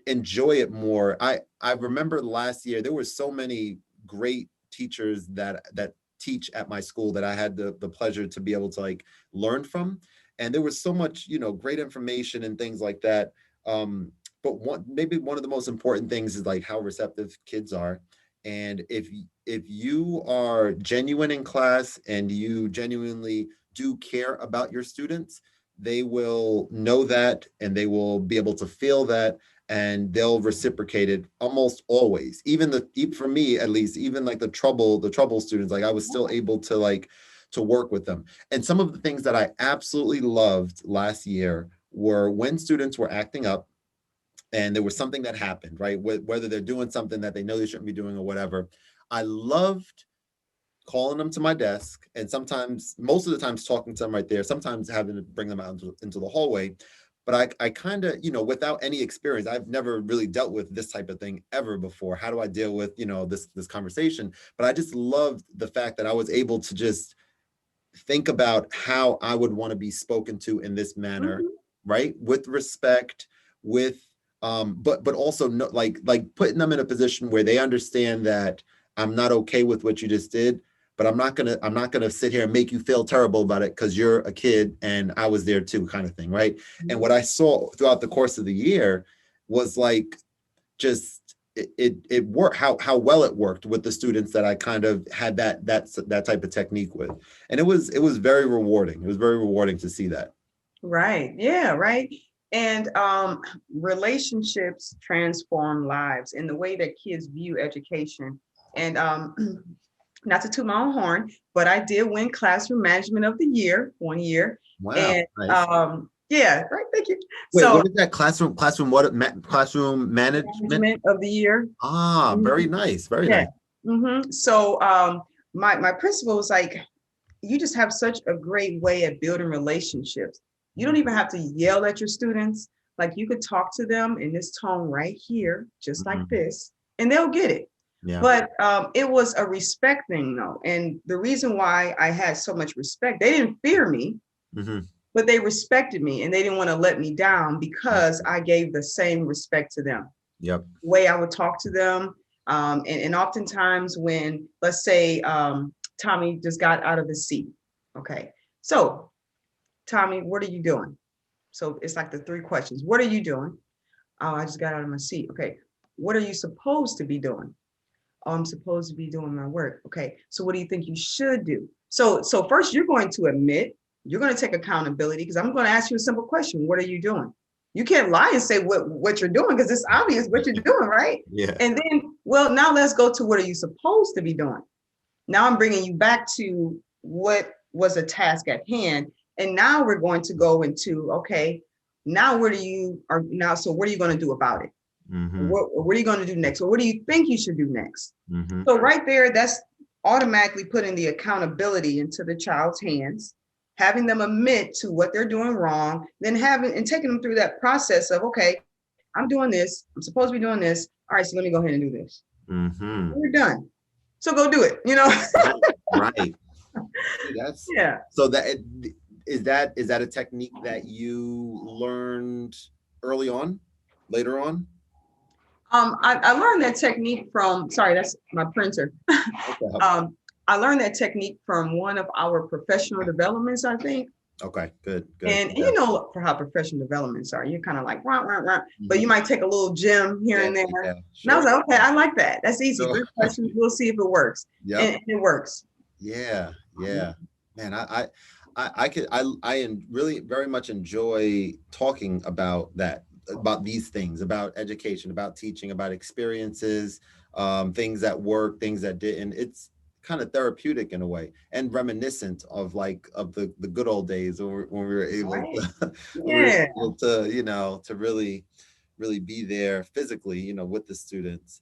enjoy it more. I remember last year there were so many great teachers that teach at my school that I had the pleasure to be able to like learn from, and there was so much great information and things like that. But maybe one of the most important things is like how receptive kids are, and if you are genuine in class and you genuinely do care about your students, they will know that, and they will be able to feel that, and they'll reciprocate it almost always. Even for me, at least, even like the trouble students, like I was still able to like to work with them. And some of the things that I absolutely loved last year were when students were acting up and there was something that happened, right? Whether they're doing something that they know they shouldn't be doing or whatever. I loved calling them to my desk, and sometimes, most of the times, talking to them right there, sometimes having to bring them out into the hallway. But I kind of, without any experience, I've never really dealt with this type of thing ever before. How do I deal with, this conversation? But I just loved the fact that I was able to just think about how I would want to be spoken to in this manner, Mhm. right? With respect, with but also no, like putting them in a position where they understand that I'm not okay with what you just did, but I'm not gonna sit here and make you feel terrible about it because you're a kid and I was there too, kind of thing, right? And what I saw throughout the course of the year was like just it worked, how well it worked with the students that I kind of had that type of technique with. And it was very rewarding. It was very rewarding to see that. Right. Yeah. Right. And relationships transform lives in the way that kids view education. And not to toot my own horn, but I did win classroom management of the year 1 year. Wow, And nice. yeah, right. Thank you. Wait, So what is that? Classroom management? management of the year. Ah, very Mhm. nice, very Yeah. nice. So my principal was like, you just have such a great way at building relationships. You don't even have to yell at your students. Like you could talk to them in this tone right here, just like Mhm. this, and they'll get it. Yeah. But it was a respect thing, though. And the reason why I had so much respect, they didn't fear me, Hmm. but they respected me and they didn't want to let me down because I gave the same respect to them. Yep. The way I would talk to them. And oftentimes when, let's say, Tommy just got out of his seat. Okay. So, Tommy, what are you doing? So it's like the three questions. What are you doing? Oh, I just got out of my seat. Okay. What are you supposed to be doing? Oh, I'm supposed to be doing my work. Okay. So what do you think you should do? So first you're going to admit, you're going to take accountability because I'm going to ask you a simple question. What are you doing? You can't lie and say what you're doing because it's obvious what you're doing, right? Yeah. And then, well, now let's go to what are you supposed to be doing? Now I'm bringing you back to what was a task at hand. And now we're going to go into, okay, now what are you are now, so what are you going to do about it? Mm-hmm. What are you going to do next? Or what do you think you should do next? Mm-hmm. So right there, that's automatically putting the accountability into the child's hands, having them admit to what they're doing wrong, then having and taking them through that process of, okay, I'm doing this. I'm supposed to be doing this. All right, so let me go ahead and do this. Mm-hmm. We're done. So go do it, you know? Right. That's Yeah. So is that a technique that you learned early on, later on? I learned that technique from, sorry, that's my printer. Okay. I learned that technique from one of our professional developments, I think. Okay, good. And Yeah. you know, for how professional developments are, you're kind of like, rah, rah, rah, but Mhm. you might take a little gem here and there. Yeah, And I was sure. like, okay, I like that. That's easy. Sure. 3 questions. We'll see if it works. Yep. And it works. Yeah. Man, really very much enjoy talking about these things, about education, about teaching, about experiences, things that work, things that didn't. It's kind of therapeutic in a way, and reminiscent of the good old days when we were able Right. to, Yeah. to really be there physically, with the students.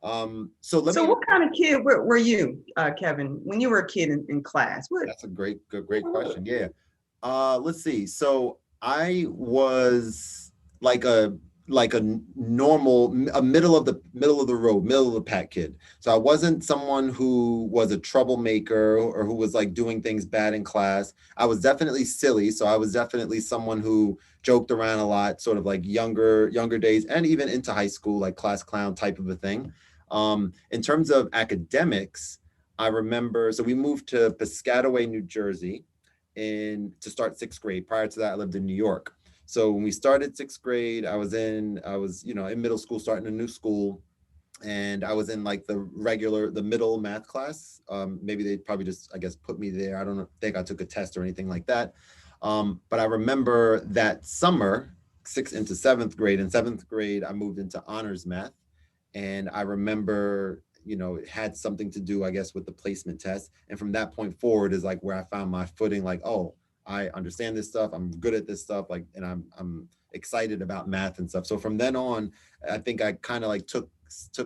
So what kind of kid were you, Kevin, when you were a kid in class? That's a great question. Yeah. Let's see. So I was like a normal, a middle of the road, middle of the pack kid. So I wasn't someone who was a troublemaker or who was like doing things bad in class. I was definitely silly. So I was definitely someone who joked around a lot, sort of like younger days, and even into high school, like class clown type of a thing. In terms of academics, I remember, so we moved to Piscataway, New Jersey to start 6th grade. Prior to that, I lived in New York. So when we started 6th grade, I was in middle school, starting a new school. And I was in like the middle math class. Maybe they probably just, I guess, put me there. I don't think I took a test or anything like that. But I remember that summer, 6th into 7th grade. In 7th grade, I moved into honors math. And I remember, it had something to do, I guess, with the placement test. And from that point forward is like where I found my footing, like, oh, I understand this stuff. I'm good at this stuff. Like, and I'm excited about math and stuff. So from then on, I think I kind of like took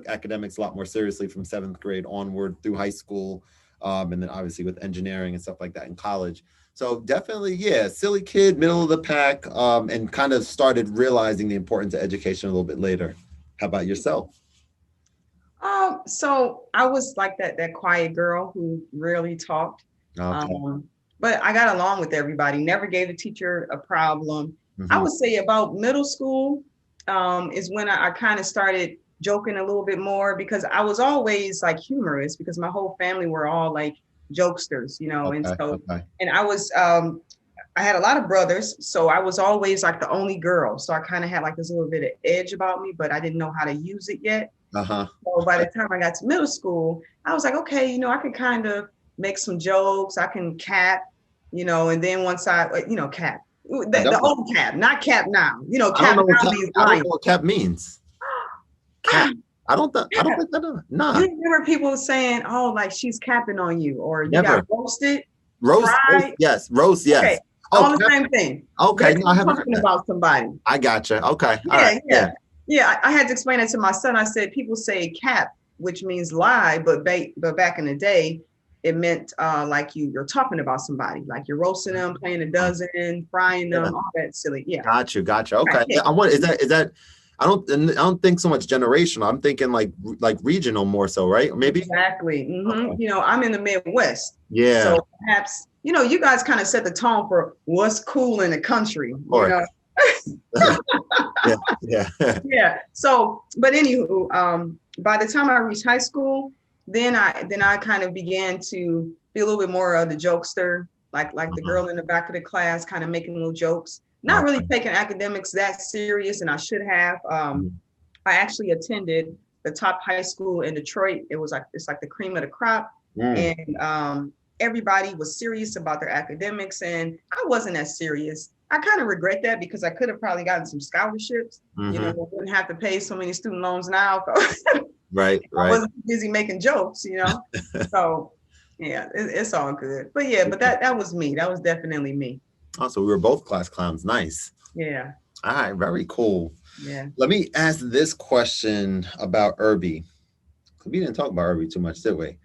academics a lot more seriously from 7th grade onward through high school. And then obviously with engineering and stuff like that in college. So definitely, yeah, silly kid, middle of the pack, and kind of started realizing the importance of education a little bit later. How about yourself? So I was like that quiet girl who rarely talked. Okay. But I got along with everybody, never gave the teacher a problem. Mm-hmm. I would say about middle school is when I kind of started joking a little bit more, because I was always like humorous, because my whole family were all like jokesters, and so, and I was, I had a lot of brothers, so I was always like the only girl. So I kind of had like this little bit of edge about me, but I didn't know how to use it yet. Uh-huh. So by the time I got to middle school, I was like, okay, I can kind of make some jokes. I can cap, and then once I, cap, the old cap, not cap now, cap now means I don't know what cap means. Cap. I don't think I know. Nah. You remember people saying, oh, like she's capping on you, or you Never. got roasted? Roast, yes. Roast, yes. Okay. All the same thing. Okay. No, I haven't talking about somebody. I gotcha. Okay. Yeah, all right. Yeah. I had to explain it to my son. I said, people say cap, which means lie, but back in the day, it meant like you're talking about somebody, like you're roasting them, playing a dozen, frying them, all that silly. Yeah. Gotcha. Okay. Right, yeah. Is that? I don't think so much generational. I'm thinking like regional more so, right? Maybe. Exactly. Mm-hmm. Okay. I'm in the Midwest. Yeah. So perhaps you guys kind of set the tone for what's cool in the country. Yeah. So, but anywho, by the time I reached high school, then I kind of began to be a little bit more of the jokester, like the girl in the back of the class, kind of making little jokes, not really taking academics that serious, and I should have. I actually attended the top high school in Detroit. It's like the cream of the crop, and everybody was serious about their academics, and I wasn't as serious. I kind of regret that, because I could have probably gotten some scholarships. I wouldn't have to pay so many student loans now. Right. I wasn't busy making jokes, So yeah, it's all good. But yeah, but that was me. That was definitely me. Oh, so we were both class clowns. Nice. Yeah. All right, very cool. Yeah. Let me ask this question about Irby. We didn't talk about Irby too much, did we?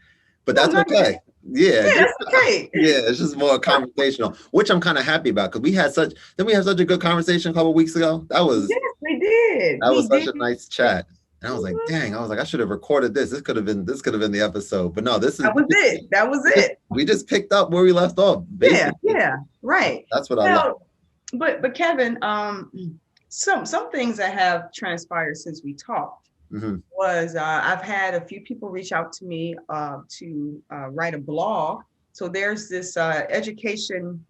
But No, that's not okay. yet. Yeah, Yeah, just that's okay. yeah, it's just more conversational, which I'm kind of happy about because we had such a good conversation a couple weeks ago. Yes, we did. That was We such did. a nice chat. And I was like, dang, I was like, I should have recorded this. This could have been the episode. But no, That was it. That was it. we just picked up where we left off, Yeah, basically. yeah, right. That's what I love. Well, but Kevin, some things that have transpired since we talked Hmm. was I've had a few people reach out to me to write a blog. So there's this education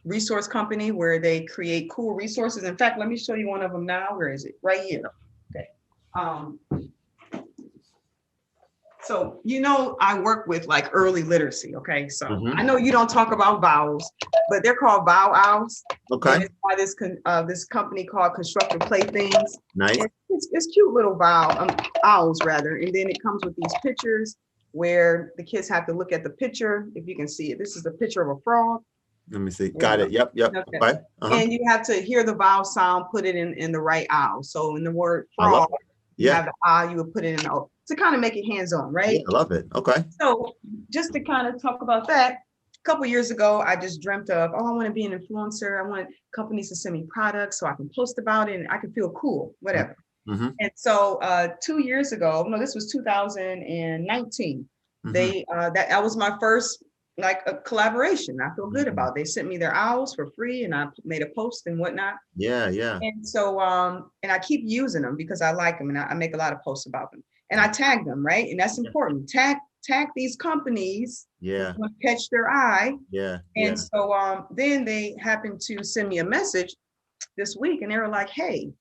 resource company where they create cool resources. In fact, let me show you one of them now. Where is it? Right here. Okay. Um, So, I work with like early literacy. Okay. So I know you don't talk about vowels, but they're called vowel owls. Okay. And it's by this company called Constructive Playthings. Nice. And it's cute little owls rather. And then it comes with these pictures where the kids have to look at the picture. If you can see it, this is the picture of a frog. Let me see. Got it. Yep. Okay. Okay. And you have to hear the vowel sound, put it in the right owl. So in the word I love frog, it. you Yeah. have the I, you would put it in O to kind of make it hands-on, right? Yeah, I love it. Okay. So just to kind of talk about that, a couple years ago, I just dreamt of, I want to be an influencer. I want companies to send me products so I can post about it and I can feel cool, whatever. Mm-hmm. And so 2 years ago, no, this was 2019. They that was my first like a collaboration. I feel good about it. They sent me their owls for free and I made a post and whatnot. Yeah, yeah. And so and I keep using them because I like them and I make a lot of posts about them. And I tag them, right? And that's important. Tag these companies. Yeah. Catch their eye. Yeah. And so then they happened to send me a message this week and they were like, hey,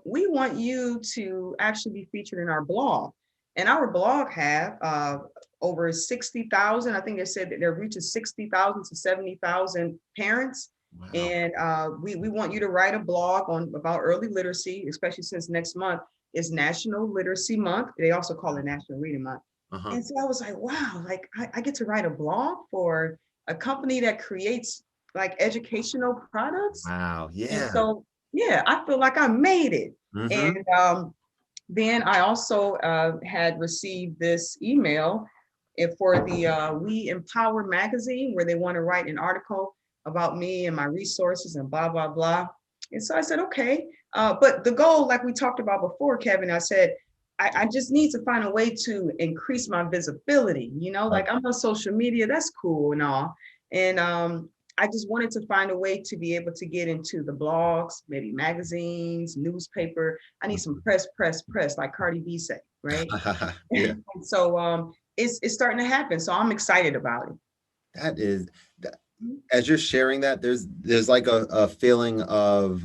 we want you to actually be featured in our blog. And our blog have over 60,000. I think they said that they're reaching 60,000 to 70,000 parents. Wow. And we want you to write a blog about early literacy, especially since next month is National Literacy Month. They also call it National Reading Month. And so I was like, wow, like I get to write a blog for a company that creates like educational products. Wow. Yeah. And so, yeah, I feel like I made it. And then I also had received this email for the We Empower magazine, where they want to write an article about me and my resources and blah, blah, blah. And so I said, okay. But the goal, like we talked about before, Kevin, I said, I just need to find a way to increase my visibility. Like I'm on social media, that's cool and all. And I just wanted to find a way to be able to get into the blogs, maybe magazines, newspaper. I need some press, like Cardi B said, right? Yeah. And so it's starting to happen. So I'm excited about it. That is, as you're sharing that, there's like a feeling of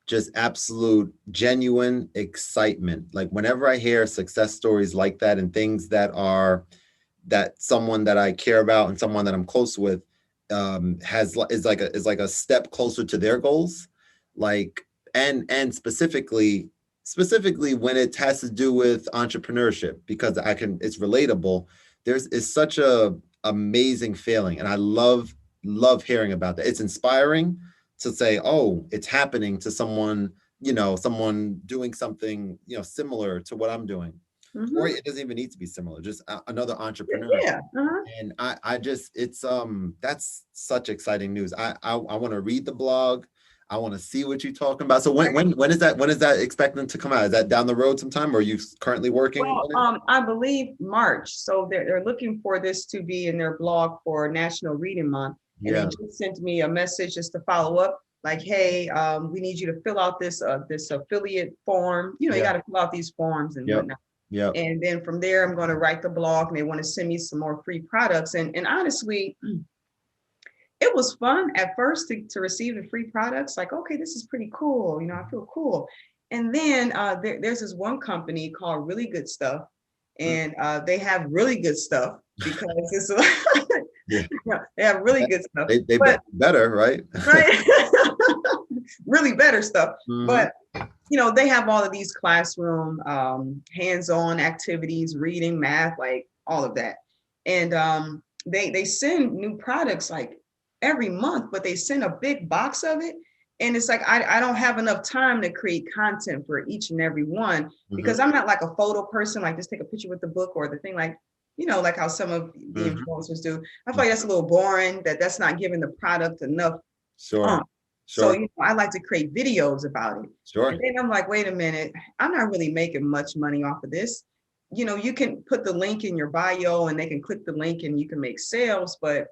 just absolute genuine excitement. Like whenever I hear success stories like that and things that someone that I care about and someone that I'm close with is like a step closer to their goals, like and specifically when it has to do with entrepreneurship, because it's relatable. It's such a amazing feeling, and I love hearing about that. It's inspiring to say, oh, it's happening to someone, someone doing something, similar to what I'm doing. Or it doesn't even need to be similar, just another entrepreneur. Yeah. And I just, it's that's such exciting news. I want to read the blog. I want to see what you're talking about. So when is that expecting to come out? Is that down the road sometime, or are you currently working? Well, I believe March. So they're looking for this to be in their blog for National Reading Month. And they just sent me a message just to follow up, like, hey, we need you to fill out this affiliate form. You got to fill out these forms and whatnot. Yeah. And then from there, I'm going to write the blog, and they want to send me some more free products. And honestly, it was fun at first to receive the free products. Like, okay, this is pretty cool. I feel cool. And then there's this one company called Really Good Stuff, and they have really good stuff because it's they have really good stuff. They better, right? Right. Really better stuff. But they have all of these classroom hands-on activities, reading, math, like all of that. And they send new products like every month, but they send a big box of it. And it's like, I don't have enough time to create content for each and every one, because Mm-hmm. I'm not like a photo person, like just take a picture with the book or the thing, like, like how some of the Mm-hmm. influencers do. I feel like that's a little boring, that's not giving the product enough Sure. oomph. So, Sure. I like to create videos about it. And Sure. then I'm like, wait a minute, I'm not really making much money off of this. You can put the link in your bio and they can click the link and you can make sales, but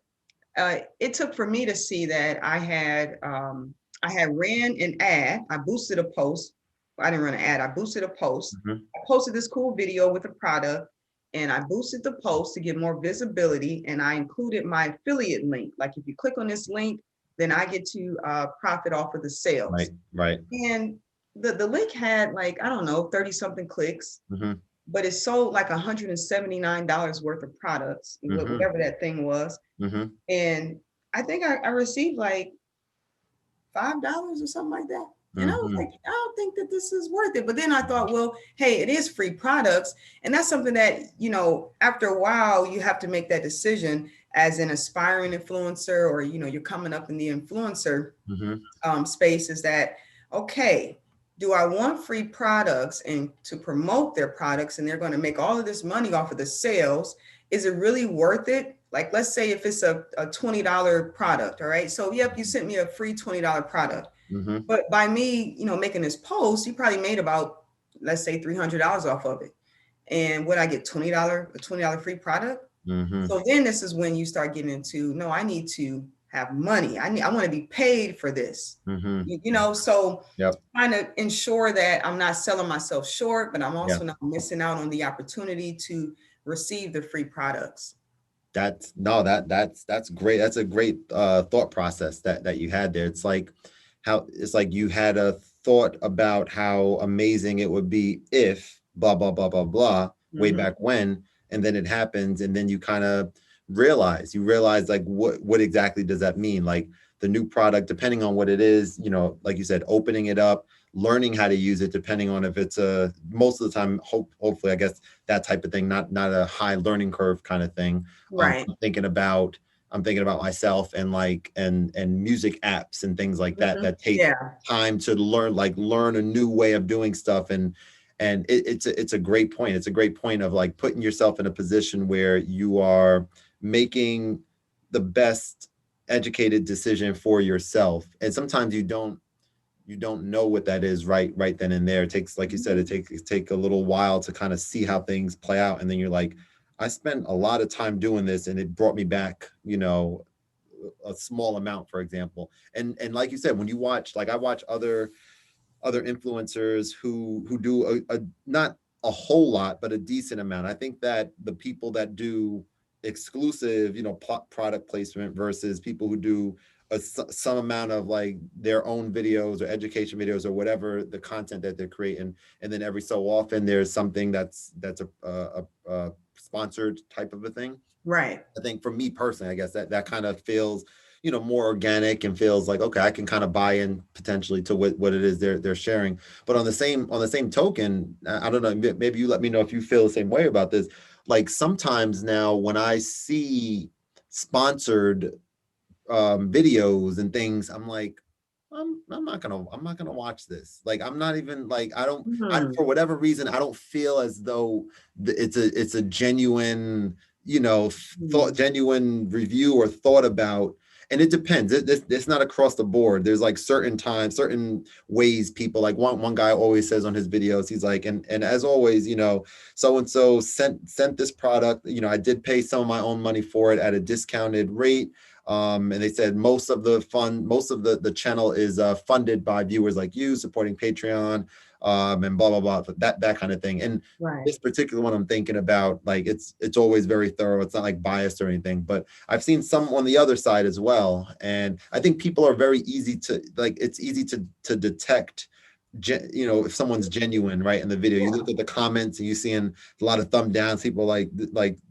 it took for me to see that I had ran an ad. I boosted a post. I didn't run an ad. I boosted a post. Mm-hmm. I posted this cool video with a product, and I boosted the post to get more visibility. And I included my affiliate link. Like if you click on this link, then I get to profit off of the Right. sales. Right. And the link had, like, I don't know, 30 something clicks, Mm-hmm. but it sold like $179 worth of products, Mm-hmm. whatever that thing was. Mm-hmm. And I think I received like $5 or something like that. And I was Mm-hmm. like, I don't think that this is worth it. But then I thought, well, hey, it is free products. And that's something that, after a while, you have to make that decision as an aspiring influencer, or, you're coming up in the influencer Mm-hmm. space, is that, okay, do I want free products and to promote their products, and they're going to make all of this money off of the sales? Is it really worth it? Like, let's say if it's a $20 product, all right? So, yep, you sent me a free $20 product. Mm-hmm. But by me, making this post, you probably made about, let's say, $300 off of it. And would I get a $20 free product? Mm-hmm. So then this is when you start getting into, no, I need to have money. I want to be paid for this. Mm-hmm. So Yep. trying to ensure that I'm not selling myself short, but I'm Yeah. also not missing out on the opportunity to receive the free products. That's great. That's a great thought process that you had there. It's like you had a thought about how amazing it would be if blah blah blah blah blah way Mm-hmm. back when, and then it happens, and then you kind of realize like what exactly does that mean? Like the new product, depending on what it is, like you said, opening it up, learning how to use it, depending on if it's most of the time, hopefully, I guess that type of thing, not a high learning curve kind of thing. Right. I'm thinking about myself and like and music apps and things like that Mm-hmm. that take Yeah. time to learn a new way of doing stuff. And it's a great point. It's a great point of like putting yourself in a position where you are making the best educated decision for yourself. And sometimes you don't know what that is right then and there. It takes, like you said, it take a little while to kind of see how things play out. And then you're like, I spent a lot of time doing this and it brought me back, a small amount, for example. And like you said, when you watch, like I watch other influencers who do a not a whole lot, but a decent amount. I think that the people that do exclusive, product placement versus people who do some amount of like their own videos or education videos or whatever the content that they're creating, and then every so often there's something that's a sponsored type of a thing. Right. I think for me personally, I guess that kind of feels, more organic and feels like, okay, I can kind of buy in potentially to what it is they're sharing. But on the same token, I don't know, maybe you let me know if you feel the same way about this. Like sometimes now when I see sponsored videos and things, I'm like, I'm not gonna watch this. Like I'm not even like Mm-hmm. for whatever reason I don't feel as though it's a genuine genuine review or thought about. And it depends. It's not across the board. There's like certain times, certain ways people, like one guy always says on his videos, he's like, and as always, so and so sent this product. I did pay some of my own money for it at a discounted rate. And they said most of the channel is funded by viewers like you supporting Patreon, and blah blah blah, that kind of thing. And Right. this particular one I'm thinking about, like it's always very thorough. It's not like biased or anything, but I've seen some on the other side as well. And I think people are very easy to like, it's easy to detect if someone's genuine, right? In the video, you look at the comments and you seeing a lot of thumb downs, people like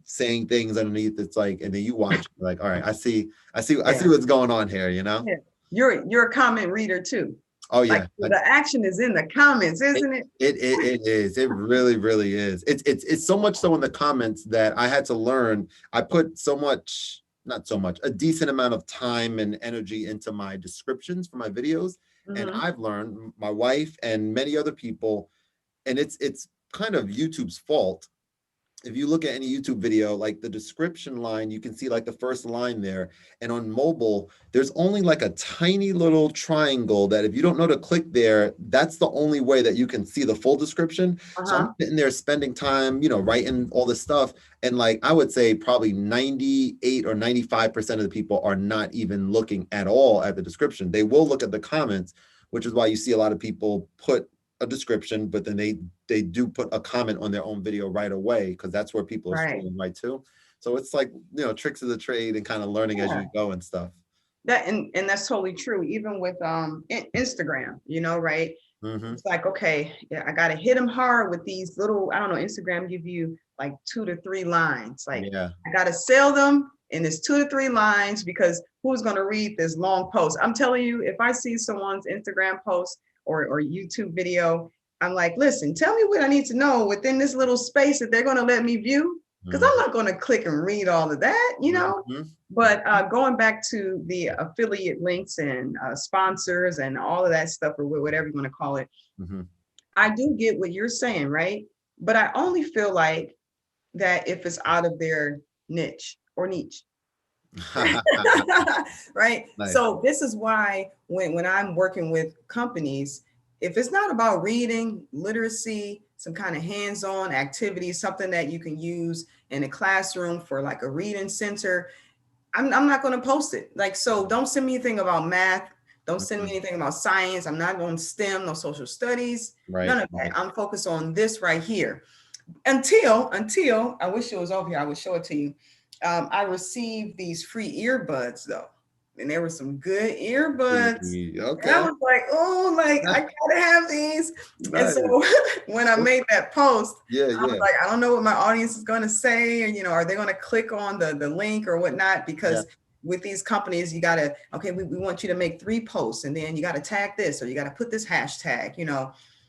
saying things underneath. It's like, and then you watch, like, all right, I see what's going on here, Yeah. You're a comment reader too. Oh Like yeah, the action is in the comments, isn't it? it is. It really is. It's so much so in the comments that I had to learn. I put not so much, a decent amount of time and energy into my descriptions for my videos. And Mm-hmm. I've learned, my wife and many other people, and it's kind of YouTube's fault. If you look at any YouTube video, like the description line, you can see like the first line there. And on mobile, there's only like a tiny little triangle that if you don't know to click there, that's the only way that you can see the full description. So I'm Uh-huh. sitting there spending time, writing all this stuff. And like I would say probably 98 or 95% of the people are not even looking at all at the description. They will look at the comments, which is why you see a lot of people put a description, but then they do put a comment on their own video right away, because that's where people are Right. scrolling right to. So it's like, tricks of the trade and kind of learning as Yeah. you go and stuff. That and that's totally true. Even with Instagram, right? Mm-hmm. It's like, okay, yeah, I gotta hit them hard with these little, I don't know, Instagram give you like 2 to 3 lines. Like Yeah. I gotta sell them in this 2 to 3 lines because who's gonna read this long post? I'm telling you, if I see someone's Instagram post or YouTube video, I'm like, listen, tell me what I need to know within this little space that they're gonna let me view. Because I'm Mm-hmm. not gonna click and read all of that. Mm-hmm. But going back to the affiliate links and sponsors and all of that stuff, or whatever you want to call it, Mm-hmm. I do get what you're saying, right? But I only feel like that if it's out of their niche. Right? Nice. So this is why when I'm working with companies, if it's not about reading, literacy, some kind of hands-on activity, something that you can use in a classroom for like a reading center, I'm not going to post it. Like, so don't send me anything about math. Don't send me Mm-hmm. anything about science. I'm not on STEM, no social studies, Right. none of that. Right. I'm focused on this right here. Until I wish it was over here. I would show it to you. I received these free earbuds though, and there were some good earbuds. And I Okay. was like, oh, like I gotta have these. And so Nice. when I made that post, Yeah. I was Yeah. like, I don't know what my audience is gonna say, and are they gonna click on the link or whatnot? Yeah. Because with these companies, you gotta, okay, we want you to make 3 posts and then you gotta tag this or you gotta put this hashtag.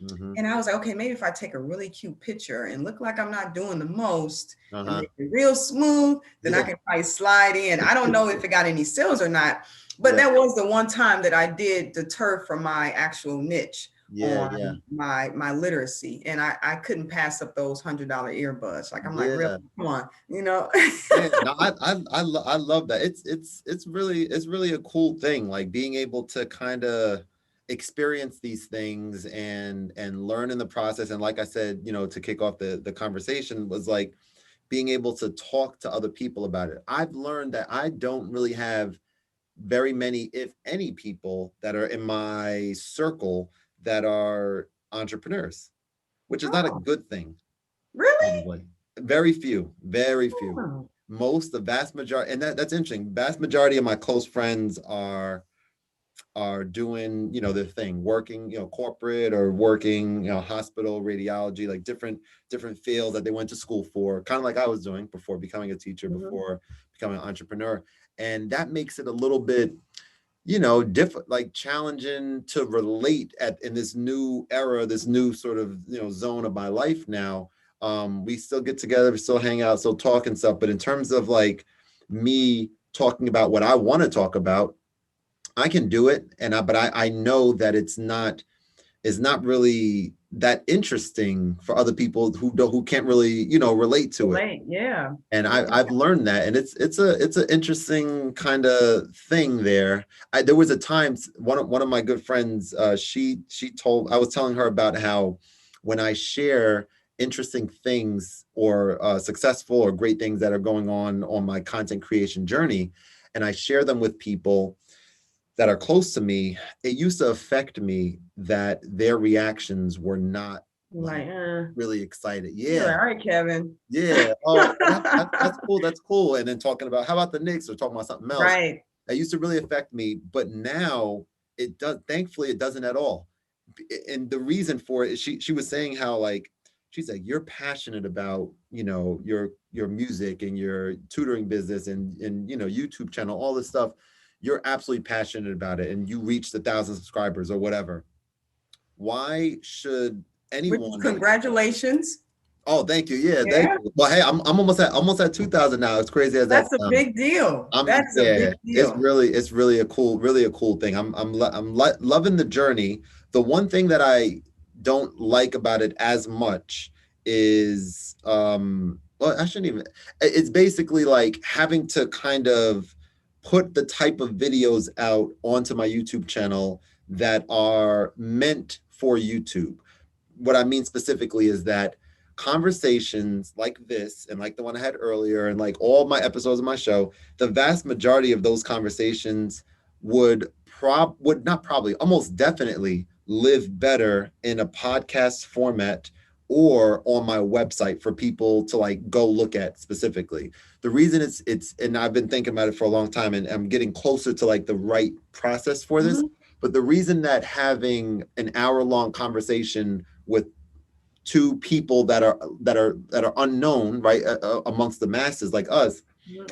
Mm-hmm. And I was like, okay, maybe if I take a really cute picture and look like I'm not doing the most and Uh-huh. make it real smooth, then I Yeah. can probably slide in. I don't know if it got any sales or not, but Yeah. that was the one time that I did deter from my actual niche Yeah. Yeah. on my literacy. And I couldn't pass up those $100 earbuds. Like I'm like, really, Yeah. come on. Yeah, no, I love that. It's really a cool thing, like being able to kind of experience these things and learn in the process. And like I said, to kick off the conversation was like being able to talk to other people about it. I've learned that I don't really have very many, if any, people that are in my circle that are entrepreneurs, which is not a Oh, good thing. really? Probably. Very few, very few. Oh, The vast majority, and that's interesting. Vast majority of my close friends are doing, their thing, working, corporate or working, hospital, radiology, like different fields that they went to school for, kind of like I was doing before becoming a teacher, mhm. before becoming an entrepreneur. And that makes it a little bit, different, like challenging to relate in this new era, this new sort of, zone of my life now. We still get together, we still hang out, still talk and stuff. But in terms of like me talking about what I want to talk about, I can do it. But I know that it's not really that interesting for other people who can't really, relate to it. Late, yeah. And Yeah. I've learned that, and it's an interesting kind of thing there. There was a time, one of my good friends, she told, I was telling her about how when I share interesting things or successful or great things that are going on my content creation journey, and I share them with people that are close to me, it used to affect me that their reactions were not like Like, really excited. you're Yeah. like, all right, Kevin. Yeah. Oh, that's cool. That's cool. And then talking about how about the Knicks or talking about something else. Right. That used to really affect me, but now it does. Thankfully, it doesn't at all. And the reason for it is she was saying how like she's like, you're passionate about your music and your tutoring business and YouTube channel, all this stuff. You're absolutely passionate about it, and you reached 1,000 subscribers or whatever. Why should Which is anyone? congratulations. Oh, thank you. Yeah, thank Yeah, you. Well, hey, I'm almost at 2,000 now. As crazy as that that's a sounds. big deal. I'm That's a big yeah, deal. it's really a cool thing. I'm loving the journey. The one thing that I don't like about it as much is well, I shouldn't even it's basically like having to kind of put the type of videos out onto my YouTube channel that are meant for YouTube. What I mean specifically is that conversations like this and like the one I had earlier and like all my episodes of my show, the vast majority of those conversations would not probably almost definitely live better in a podcast format or on my website for people to like go look at specifically. The reason it's and I've been thinking about it for a long time and I'm getting closer to like the right process for this, Mhm. but the reason that having an hour long conversation with two people that are unknown, right, amongst the masses like us.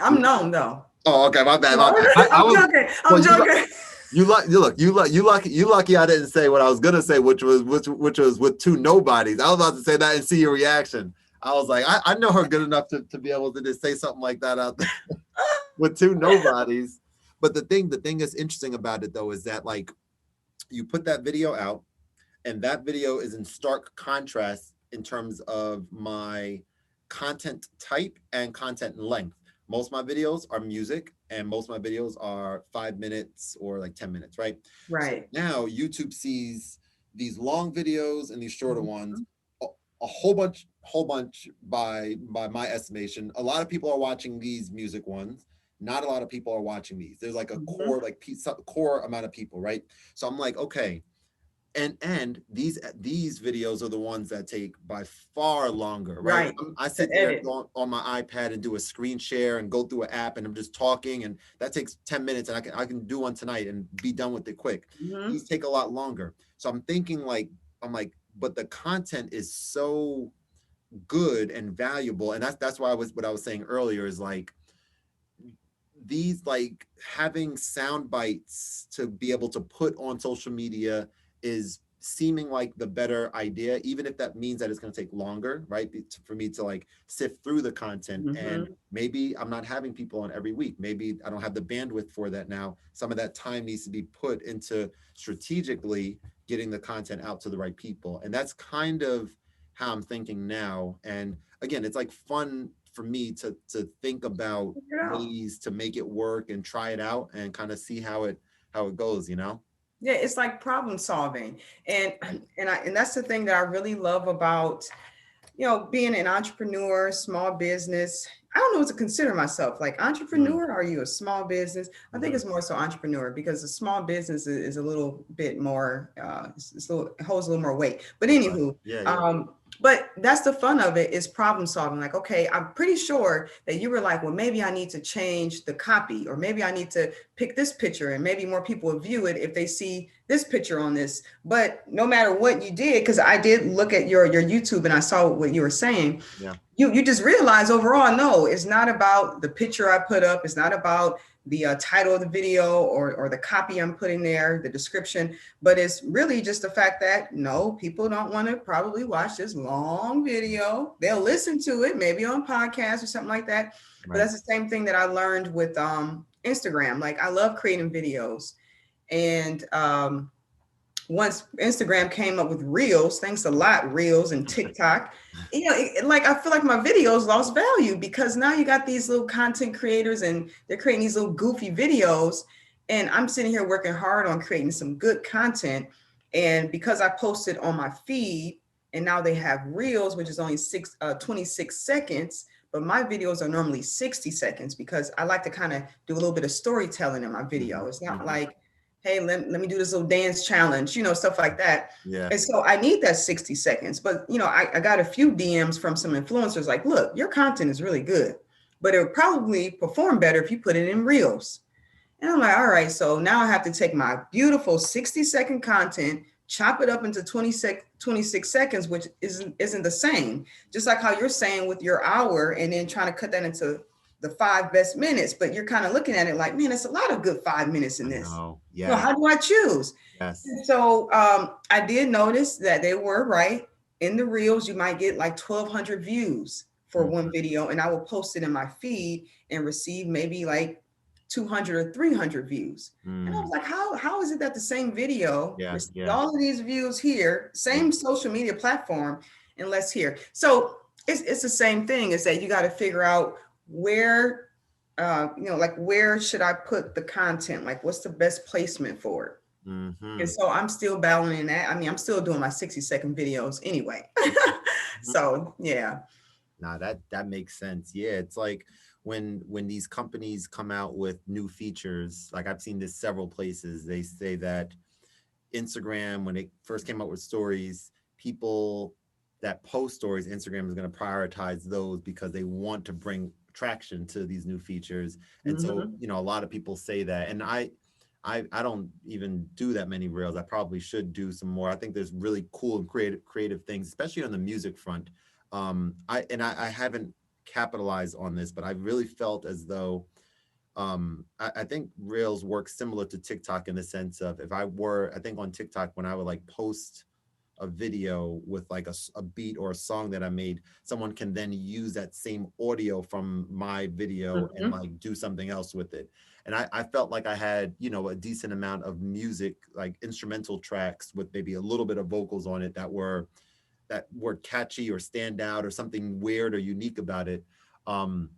I'm known though. Oh, okay, my bad, my bad. I I'm was joking. well. I'm joking. You lucky. I didn't say what I was gonna say, which was with two nobodies. I was about to say that and see your reaction. I was like, I know her good enough to be able to just say something like that out there with two nobodies. But the thing that's interesting about it though is that like you put that video out and that video is in stark contrast in terms of my content type and content length. Most of my videos are music and most of my videos are 5 minutes or like 10 minutes, right? So Right. now YouTube sees these long videos and these shorter ones, Mhm. a whole bunch by my estimation. A lot of people are watching these music ones. Not a lot of people are watching these. There's like a Mhm. core, like core amount of people, right? So I'm like, okay, and these videos are the ones that take by far longer, right? Right. I To sit there edit. on my iPad and do a screen share and go through an app and I'm just talking and that takes 10 minutes and I can do one tonight and be done with it quick. Mhm. These take a lot longer. So I'm thinking like I'm like but the content is so good and valuable, and that's why I was what I was saying earlier is like these like having sound bites to be able to put on social media is seeming like the better idea, even if that means that it's going to take longer, right, for me to like sift through the content. And Mhm. maybe I'm not having people on every week, maybe I don't have the bandwidth for that now. Some of that time needs to be put into strategically getting the content out to the right people, and that's kind of how I'm thinking now. And again, it's like fun for me to think about Figure it out. ways to make it work and try it out and kind of see how it goes, you know? Yeah, it's like problem solving. And and that's the thing that I really love about, being an entrepreneur, small business. I don't know what to consider myself. Like Mm, entrepreneur, are you a small business? I think mhm. it's more so entrepreneur because a small business is a little bit more, it holds a little more weight. But Okay. anywho, Yeah, yeah. but that's the fun of it is problem solving. Like, okay, I'm pretty sure that you were like, well, maybe I need to change the copy, or maybe I need to pick this picture, and maybe more people will view it if they see this picture on this. But no matter what you did, because I did look at your YouTube and I saw what you were saying, Yeah. you just realize overall, no, it's not about the picture I put up. It's not about the title of the video or the copy I'm putting there, the description, but it's really just the fact that no, people don't want to probably watch this long video. They'll listen to it maybe on podcast or something like that. But Right. that's the same thing that I learned with Instagram. Like I love creating videos, and once Instagram came up with Reels, thanks a lot, Reels and TikTok, like I feel like my videos lost value because now you got these little content creators and they're creating these little goofy videos. And I'm sitting here working hard on creating some good content. And because I posted on my feed and now they have Reels, which is only 26 seconds, but my videos are normally 60 seconds because I like to kind of do a little bit of storytelling in my Hmm. video. It's not Hmm. like, hey, let me do this little dance challenge, stuff like that. Yeah. And so I need that 60 seconds. But, I got a few DMs from some influencers like, look, your content is really good, but it would probably perform better if you put it in Reels. And I'm like, all right, so now I have to take my beautiful 60-second content, chop it up into 26 seconds, which isn't the same. Just like how you're saying with your hour and then trying to cut that into the 5 best minutes, but you're kind of looking at it like, man, it's a lot of good 5 minutes in I this. know. So Yes. how do I choose? Yes. And so I did notice that they were right. in the reels, you might get like 1,200 views for Mm. one video, and I will post it in my feed and receive maybe like 200 or 300 views. And I was Mm. like, how is it that the same video Yeah, received yeah, all of these views here, yeah. same social media platform, and less here? So it's the same thing, is that you got to figure out where, like where should I put the content? Like what's the best placement for it? And Hmm. so I'm still battling that. I mean, I'm still doing my 60-second videos anyway. So yeah. Nah, that makes sense. Yeah, it's like when these companies come out with new features, like I've seen this several places, they say that Instagram, when it first came out with stories, people that post stories, Instagram is going to prioritize those because they want to bring traction to these new features. And so, Mhm. a lot of people say that. And I don't even do that many reels. I probably should do some more. I think there's really cool and creative things, especially on the music front. I haven't capitalized on this, but I really felt as though I think reels work similar to TikTok in the sense of, if I think on TikTok, when I would like post a video with like a beat or a song that I made, someone can then use that same audio from my video and Mhm. like do something else with it. And I felt like I had, a decent amount of music, like instrumental tracks with maybe a little bit of vocals on it that were catchy or stand out or something weird or unique about it. Um,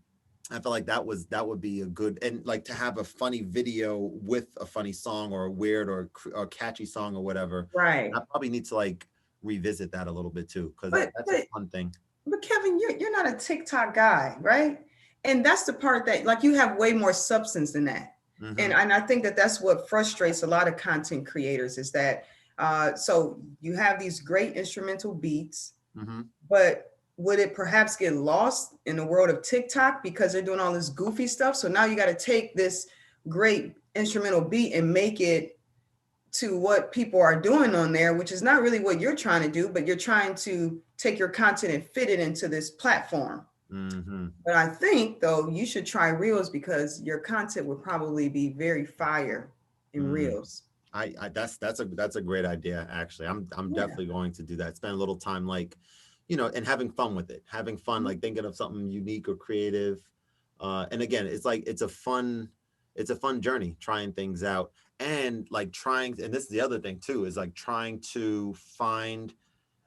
I felt like that would be a good, and like to have a funny video with a funny song or a weird or catchy song or whatever. Right. I probably need to like revisit that a little bit too, because But that's a but fun thing. but Kevin, you're not a TikTok guy, right? And that's the part that, like, you have way more substance than that. And Hmm. and I think that that's what frustrates a lot of content creators, is that so you have these great instrumental beats, Hmm. but would it perhaps get lost in the world of TikTok because they're doing all this goofy stuff? So now you got to take this great instrumental beat and make it to what people are doing on there, which is not really what you're trying to do, but you're trying to take your content and fit it into this platform. Hmm. But I think though you should try Reels, because your content would probably be very fire in Mm. Reels. That's a great idea, actually. I'm Yeah. definitely going to do that. Spend a little time, like, and having fun with it, having fun, like thinking of something unique or creative. And again, it's like it's a fun journey trying things out, and like trying. And this is the other thing too, is like trying to find,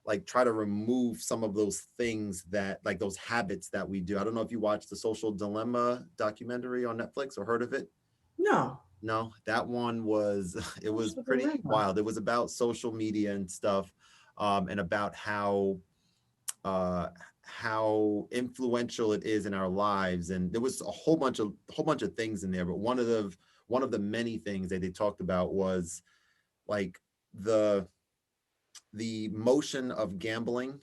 like, try to remove some of those things, that like those habits that we do. I don't know if you watched the Social Dilemma documentary on Netflix or heard of it. No. No, that one was it was Social pretty dilemma. wild. It was about social media and stuff, and about uh, how influential it is in our lives. And there was a whole bunch of things in there. But one of the many things that they talked about was like the the motion of gambling,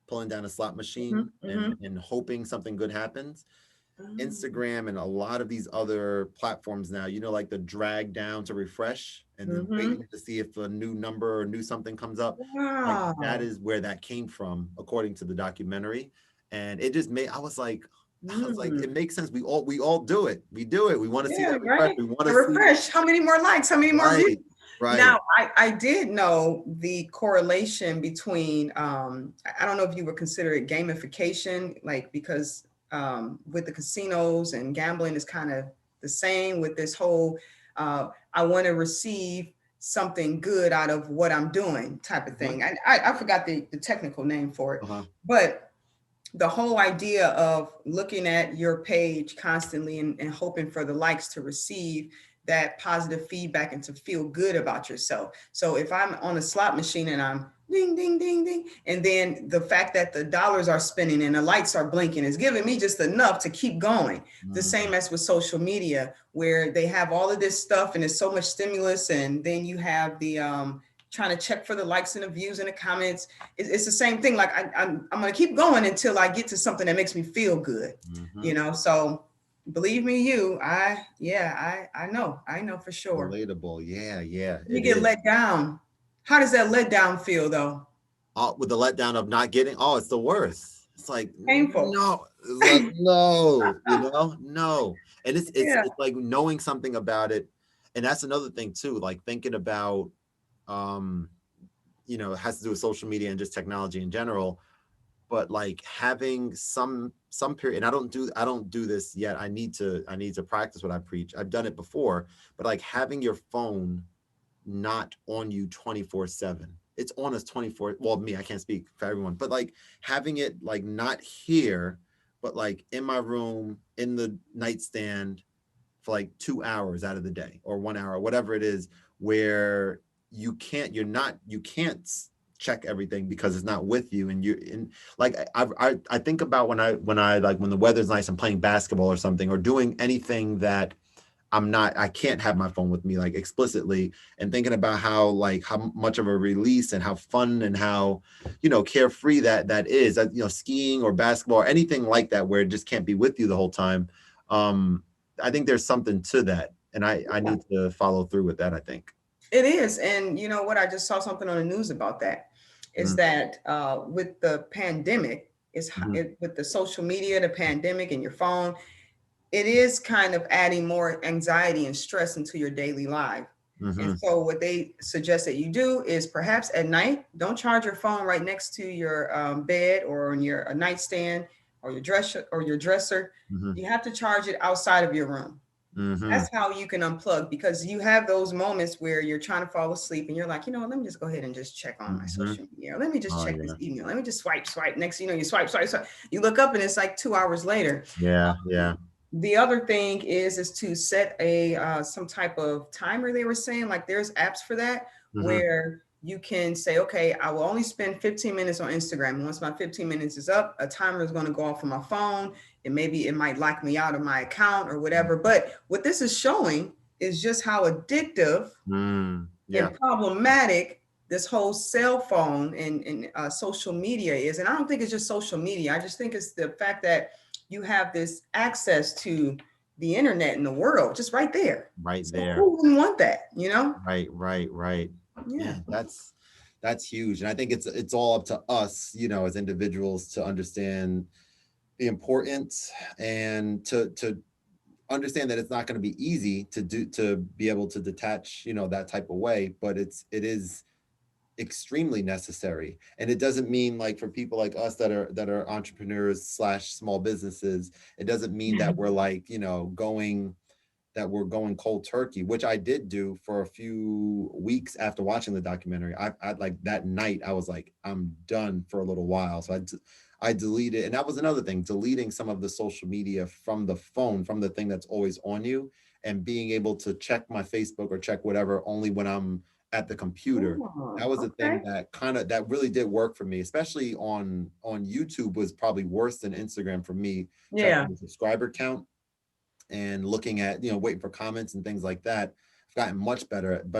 pulling down a slot Hmm. machine and Hmm. and hoping something good happens. Oh. Instagram and a lot of these other platforms now, like the drag down to refresh and then Hmm. waiting to see if a new number or new something comes up. Like, that Wow. is where that came from, according to the documentary. And it just made, I was like, Mm. it makes sense. We all do it. We do it. We want to see Yeah, that refresh. right. We want The to see. refresh. How many more likes? How many more views? Right. Right. Now, I did know the correlation between, I don't know if you would consider it gamification, like, because with the casinos and gambling is kind of the same with this whole, I want to receive something good out of what I'm doing type of Uh-huh. thing. I forgot the technical name for it, Uh-huh. but the whole idea of looking at your page constantly and hoping for the likes to receive that positive feedback and to feel good about yourself. So if I'm on a slot machine and I'm ding, ding, ding, ding, and then the fact that the dollars are spinning and the lights are blinking is giving me just enough to keep going. The Mm. same as with social media, where they have all of this stuff and there's so much stimulus, and then you have the trying to check for the likes and the views and the comments. It's the same thing. Like I'm going to keep going until I get to something that makes me feel good, Mm-hmm. So believe me, I know for sure. Relatable. Yeah, yeah, You it get is. let down. How does that let down feel though? With the letdown of not getting, oh, it's the worst. It's like, Painful. no, it's like, no, no. And it's it's Yeah. it's like knowing something about it. And that's another thing too, like thinking about, um it has to do with social media and just technology in general, but like having some period, and I don't do this yet. I need to practice what I preach. I've done it before, but like having your phone not on you 24/7. It's on us 24. Well, me, I can't speak for everyone, but like having it like not here, but like in my room, in the nightstand for like 2 hours out of the day or 1 hour, whatever it is, where you can't check everything because it's not with you. And you and like I think about when I like when the weather's nice, I'm playing basketball or something, or doing anything that I can't have my phone with me like explicitly, and thinking about how much of a release and how fun and how, carefree that is, skiing or basketball or anything like that, where it just can't be with you the whole time. Um, I think there's something to that. And I Yeah, need to follow through with that, I think. it is. And you know what? I just saw something on the news about that. Is Mm, that with the pandemic, mhm, with the social media, the pandemic, and your phone, it is kind of adding more anxiety and stress into your daily life. And mhm, so, what they suggest that you do is perhaps at night, don't charge your phone right next to your bed or on your nightstand or your dresser. mhm, You have to charge it outside of your room. mhm. That's how you can unplug, because you have those moments where you're trying to fall asleep and you're like, you know, let me just go ahead and just check on my Mhm. social media. Or let me just Oh check this yeah. email. Let me just swipe. Next, you swipe, swipe, swipe. You look up and it's like 2 hours later. Yeah, yeah. The other thing is to set a some type of timer. They were saying like there's apps for that Mhm. where you can say, okay, I will only spend 15 minutes on Instagram. And once my 15 minutes is up, a timer is going to go off on my phone, and maybe it might lock me out of my account or whatever. But what this is showing is just how addictive Mm, and yeah. problematic this whole cell phone and social media is. And I don't think it's just social media. I just think it's the fact that you have this access to the internet and the world just right there. Right So there. who wouldn't want that, you know? Right, right, right. Yeah. Man, that's huge. And I think it's all up to us, as individuals, to understand the importance, and to understand that it's not going to be easy to be able to detach, that type of way, but it is extremely necessary. And it doesn't mean, like, for people like us that are entrepreneurs slash small businesses, it doesn't mean that we're like, going cold turkey, which I did do for a few weeks after watching the documentary. I like that night, I was like, I'm done for a little while. So I deleted, and that was another thing, deleting some of the social media from the phone, from the thing that's always on you, and being able to check my Facebook or check whatever only when I'm at the computer. Oh, That was a thing okay. that really did work for me, especially on YouTube. Was probably worse than Instagram for me, Yeah, checking the subscriber count and looking at, waiting for comments and things like that. I've gotten much better at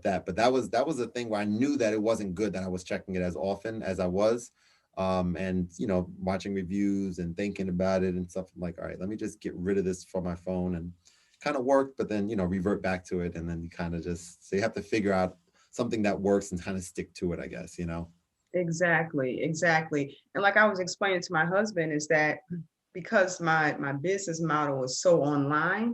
that. But that was a thing where I knew that it wasn't good that I was checking it as often as I was. And watching reviews and thinking about it and stuff. I'm like, all right, let me just get rid of this from my phone. And kind of worked, but then revert back to it. And then you kind of just, so you have to figure out something that works and kind of stick to it, I guess. exactly, exactly. And like I was explaining to my husband is that because my business model is so online,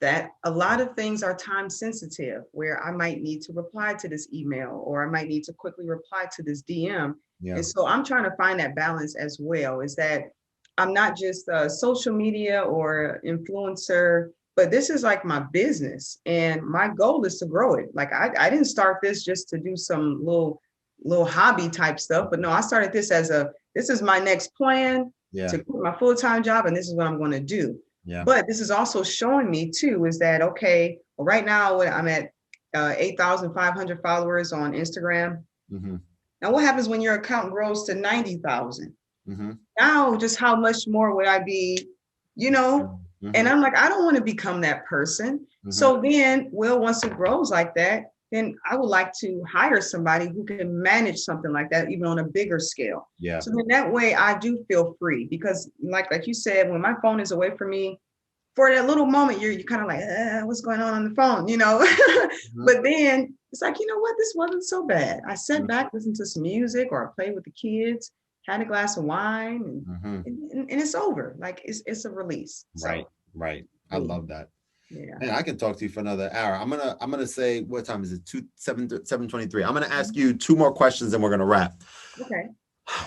that a lot of things are time sensitive, where I might need to reply to this email or I might need to quickly reply to this DM. Yeah. And so I'm trying to find that balance as well, is that I'm not just a social media or influencer, but this is like my business. And my goal is to grow it. Like I didn't start this just to do some little hobby type stuff, but no, I started this as this is my next plan Yeah. to quit my full-time job, and this is what I'm going to do. Yeah. But this is also showing me too, is that, okay, well, right now I'm at 8,500 followers on Instagram. Mm-hmm. Now, what happens when your account grows to 90,000? Mm-hmm. Now, just how much more would I be, you know? And Mm-hmm. I'm like, I don't want to become that person. Mm-hmm. So then, well, once it grows like that, then I would like to hire somebody who can manage something like that, even on a bigger scale. Yeah. So then that way I do feel free, because like you said, when my phone is away from me, for that little moment, you're kind of like, what's going on the phone, you know? Mm-hmm. But then it's like, you know what? This wasn't so bad. I sat Mm-hmm. back, listened to some music, or I played with the kids, had a glass of wine, and Mm-hmm. and it's over. Like it's a release. Right, So right. I yeah. love that. Yeah. Man, I can talk to you for another hour. I'm gonna say, what time is it? 7:23. I'm gonna ask you two more questions and we're gonna wrap. Okay.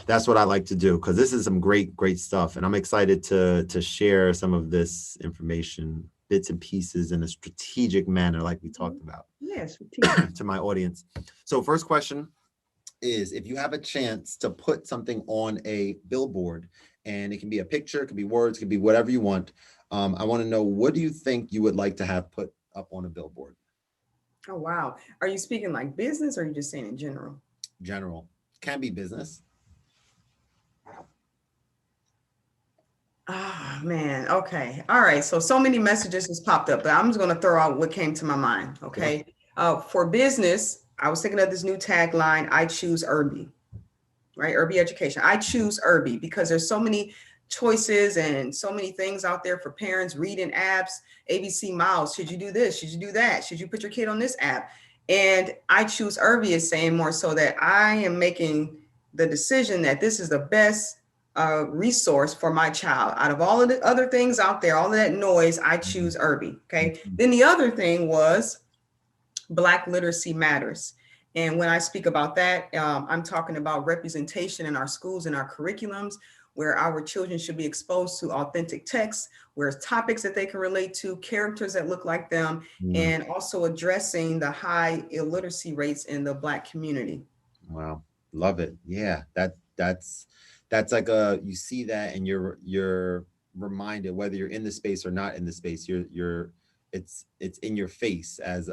That's what I like to do because this is some great stuff, and I'm excited to share some of this information, bits and pieces, in a strategic manner, like we Mhm. talked about, Yeah, strategic. to my audience. So, first question is, if you have a chance to put something on a billboard, and it can be a picture, it could be words, it could be whatever you want. I want to know, what do you think you would like to have put up on a billboard? Oh, wow. Are you speaking like business or are you just saying in general? General, can be business. Ah, man. Okay. All right. So many messages just popped up, but I'm just going to throw out what came to my mind. Okay. Okay. For business, I was thinking of this new tagline, I choose Urby, right? Urby Education. I choose Urby because there's so many choices and so many things out there for parents, reading apps, ABC Miles. Should you do this? Should you do that? Should you put your kid on this app? And I choose Urby is saying more so that I am making the decision that this is the best resource for my child. Out of all of the other things out there, all of that noise, I choose Urby. Okay. Mhm. Then the other thing was Black literacy matters. And when I speak about that, I'm talking about representation in our schools and our curriculums, where our children should be exposed to authentic texts, where topics that they can relate to, characters that look like them, Mm. and also addressing the high illiteracy rates in the Black community. Wow, love it. Yeah, that's like a, you see that and you're reminded, whether you're in the space or not in the space, you're it's in your face as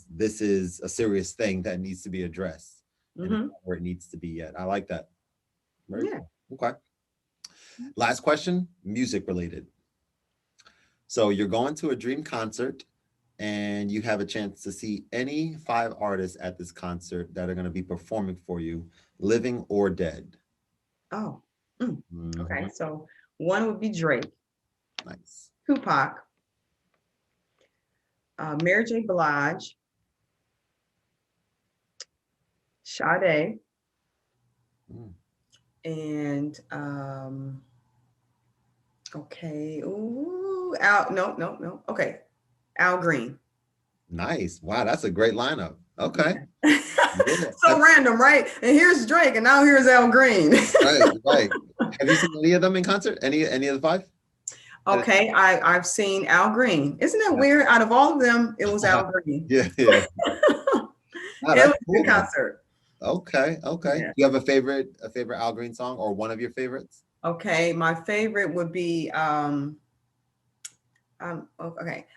this is a serious thing that needs to be addressed, and it's Hmm. not where it needs to be yet. I like that. Very Yeah. cool. Okay. Last question, music related. So you're going to a dream concert and you have a chance to see any five artists at this concert that are going to be performing for you, living or dead. Oh, mm. Okay. Mhm. So one would be Drake, Nice. Tupac, Mary J. Blige, Sade, Mm. and okay. Ooh, Al. No, no, no. Okay. Al Green. Nice. Wow, that's a great lineup. Okay. Yeah. Yeah. So random, right? And here's Drake, and now here's Al Green. Right, right. Have you seen any of them in concert? Any of the five? Okay, I've seen Al Green. Isn't that weird? Out of all of them, it was Al Green. Yeah, yeah. Wow, It that's was a cool, good man. concert. Okay, okay. Do Yeah. you have a favorite Al Green song, or one of your favorites? Okay, my favorite would be okay.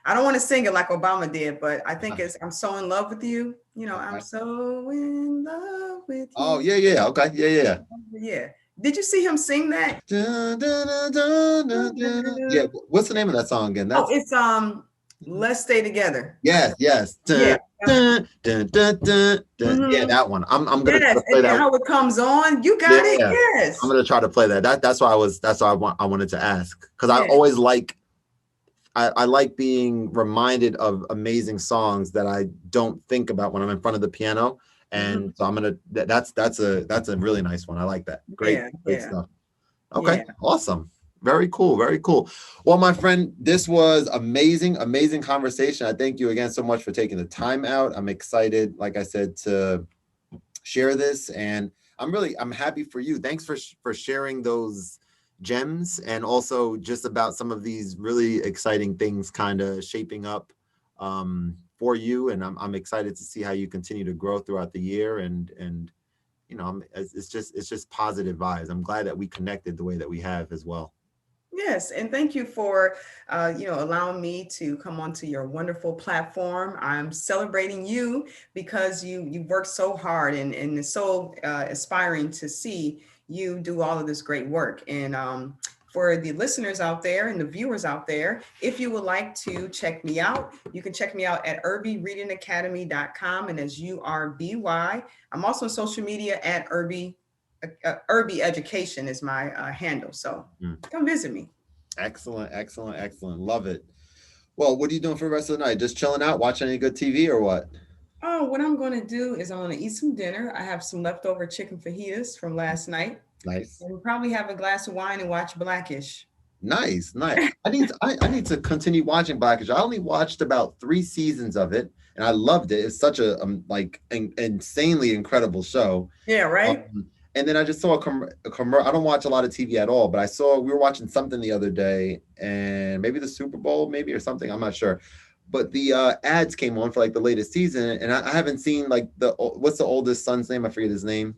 I don't want to sing it like Obama did, but I think it's I'm so in love with you. You know, I'm Okay. so in love with Oh, you. yeah, yeah. Okay. Yeah, yeah. Yeah. Did you see him sing that? Dun, dun, dun, dun, dun, dun. Yeah. What's the name of that song again? Oh, That's it's Let's Stay Together. yes, yes. Yeah. Dun, dun, dun, dun, dun, dun. Yeah, Hmm. that one. I'm gonna try Yes, to play and that. how it comes on. You got it. Yeah, I'm Yes. gonna try to play that. That's why I wanted to ask, because I Yeah. always like, I like being reminded of amazing songs that I don't think about when I'm in front of the piano. Hmm. And so I'm gonna that's a really nice one. I like that. Great, Yeah. great Yeah. stuff. Okay, Yeah. awesome. Very cool, very cool. Well, my friend, this was amazing, amazing conversation. I thank you again so much for taking the time out. I'm excited, like I said, to share this, and I'm happy for you. Thanks for sharing those gems, and also just about some of these really exciting things kind of shaping up for you. And I'm excited to see how you continue to grow throughout the year, and it's just positive vibes. I'm glad that we connected the way that we have as well. Yes, and thank you for allowing me to come onto your wonderful platform. I'm celebrating you because you worked so hard, and it's so inspiring to see you do all of this great work. And for the listeners out there and the viewers out there, if you would like to check me out, you can check me out at urbyreadingacademy.com, and as URBY. I'm also on social media at Urby Education is my handle. So Mm. come visit me. Excellent, excellent, excellent. Love it. Well, what are you doing for the rest of the night? Just chilling out, watching any good TV or what? Oh, what I'm going to do is I'm going to eat some dinner. I have some leftover chicken fajitas from last night, Nice. and probably have a glass of wine and watch Blackish. Nice, nice. I need to continue watching Blackish. I only watched about 3 seasons of it, and I loved it. It's such a like insanely incredible show. Yeah, right. And then I just saw a commercial. I don't watch a lot of TV at all, but I saw we were watching something the other day, and maybe the Super Bowl, maybe or something. I'm not sure. But the ads came on for like the latest season, and I haven't seen like what's the oldest son's name? I forget his name.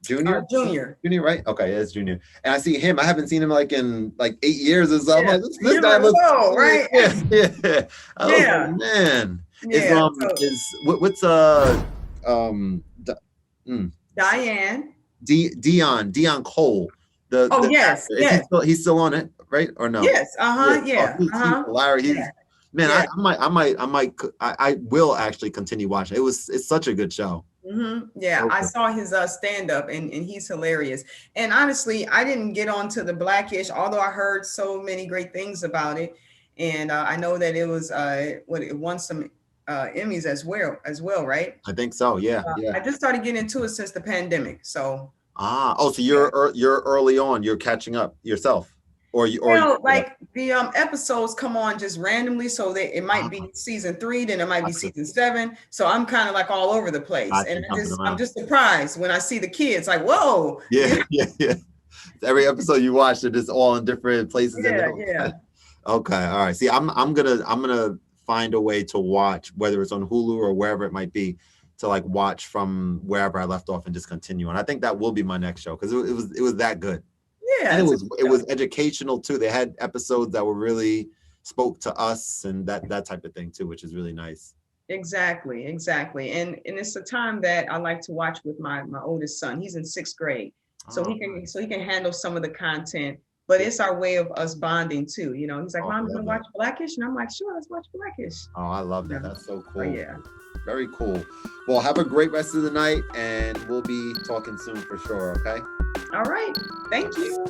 Junior? Junior. Junior, right? Okay, yeah, it's Junior. And I see him. I haven't seen him like in like 8 years or so. I'm Yeah. like, this You're guy like, looks, whoa, right? yeah, yeah. I was Yeah. like, man. Yeah. What's Diane. Dion Cole. Oh, The yes, actor. yes, He's still on it, right? Or no? yes. Uh-huh. Yeah. Yeah. He's Uh-huh. hilarious. Yeah. Man, Yeah. I will actually continue watching. It's such a good show. Yeah, I Okay. saw his stand-up and he's hilarious. And honestly, I didn't get onto the Blackish, although I heard so many great things about it. And I know that it was it won some Emmys as well, right? I think so. Yeah, yeah. I just started getting into it since the pandemic. So So you're early on. You're catching up yourself, or you or you know, like the episodes come on just randomly, so that it might Ah, be season 3, then it might be gotcha. season 7. So I'm kind of like all over the place, Gotcha, and jumping I'm around. just surprised when I see the kids. Like, whoa, Yeah, yeah, yeah. Every episode you watch, they're just all in different places. yeah. Okay, all right. See, I'm gonna find a way to watch, whether it's on Hulu or wherever it might be, to like watch from wherever I left off and just continue on. I think that will be my next show because it was that good. Yeah, And it it's a was good it show. was educational too. They had episodes that were really spoke to us and that type of thing too, which is really nice. Exactly, exactly. And it's a time that I like to watch with my oldest son. He's in 6th grade. So Oh, he can handle some of the content, but it's our way of us bonding too. You know, he's like, oh, I Mom, you love gonna that. watch Blackish? And I'm like, sure, let's watch Blackish. Oh, I love Yeah. that. That's so Oh cool. yeah. Very cool. Well, have a great rest of the night, and we'll be talking soon for sure. Okay. All right. Thank you.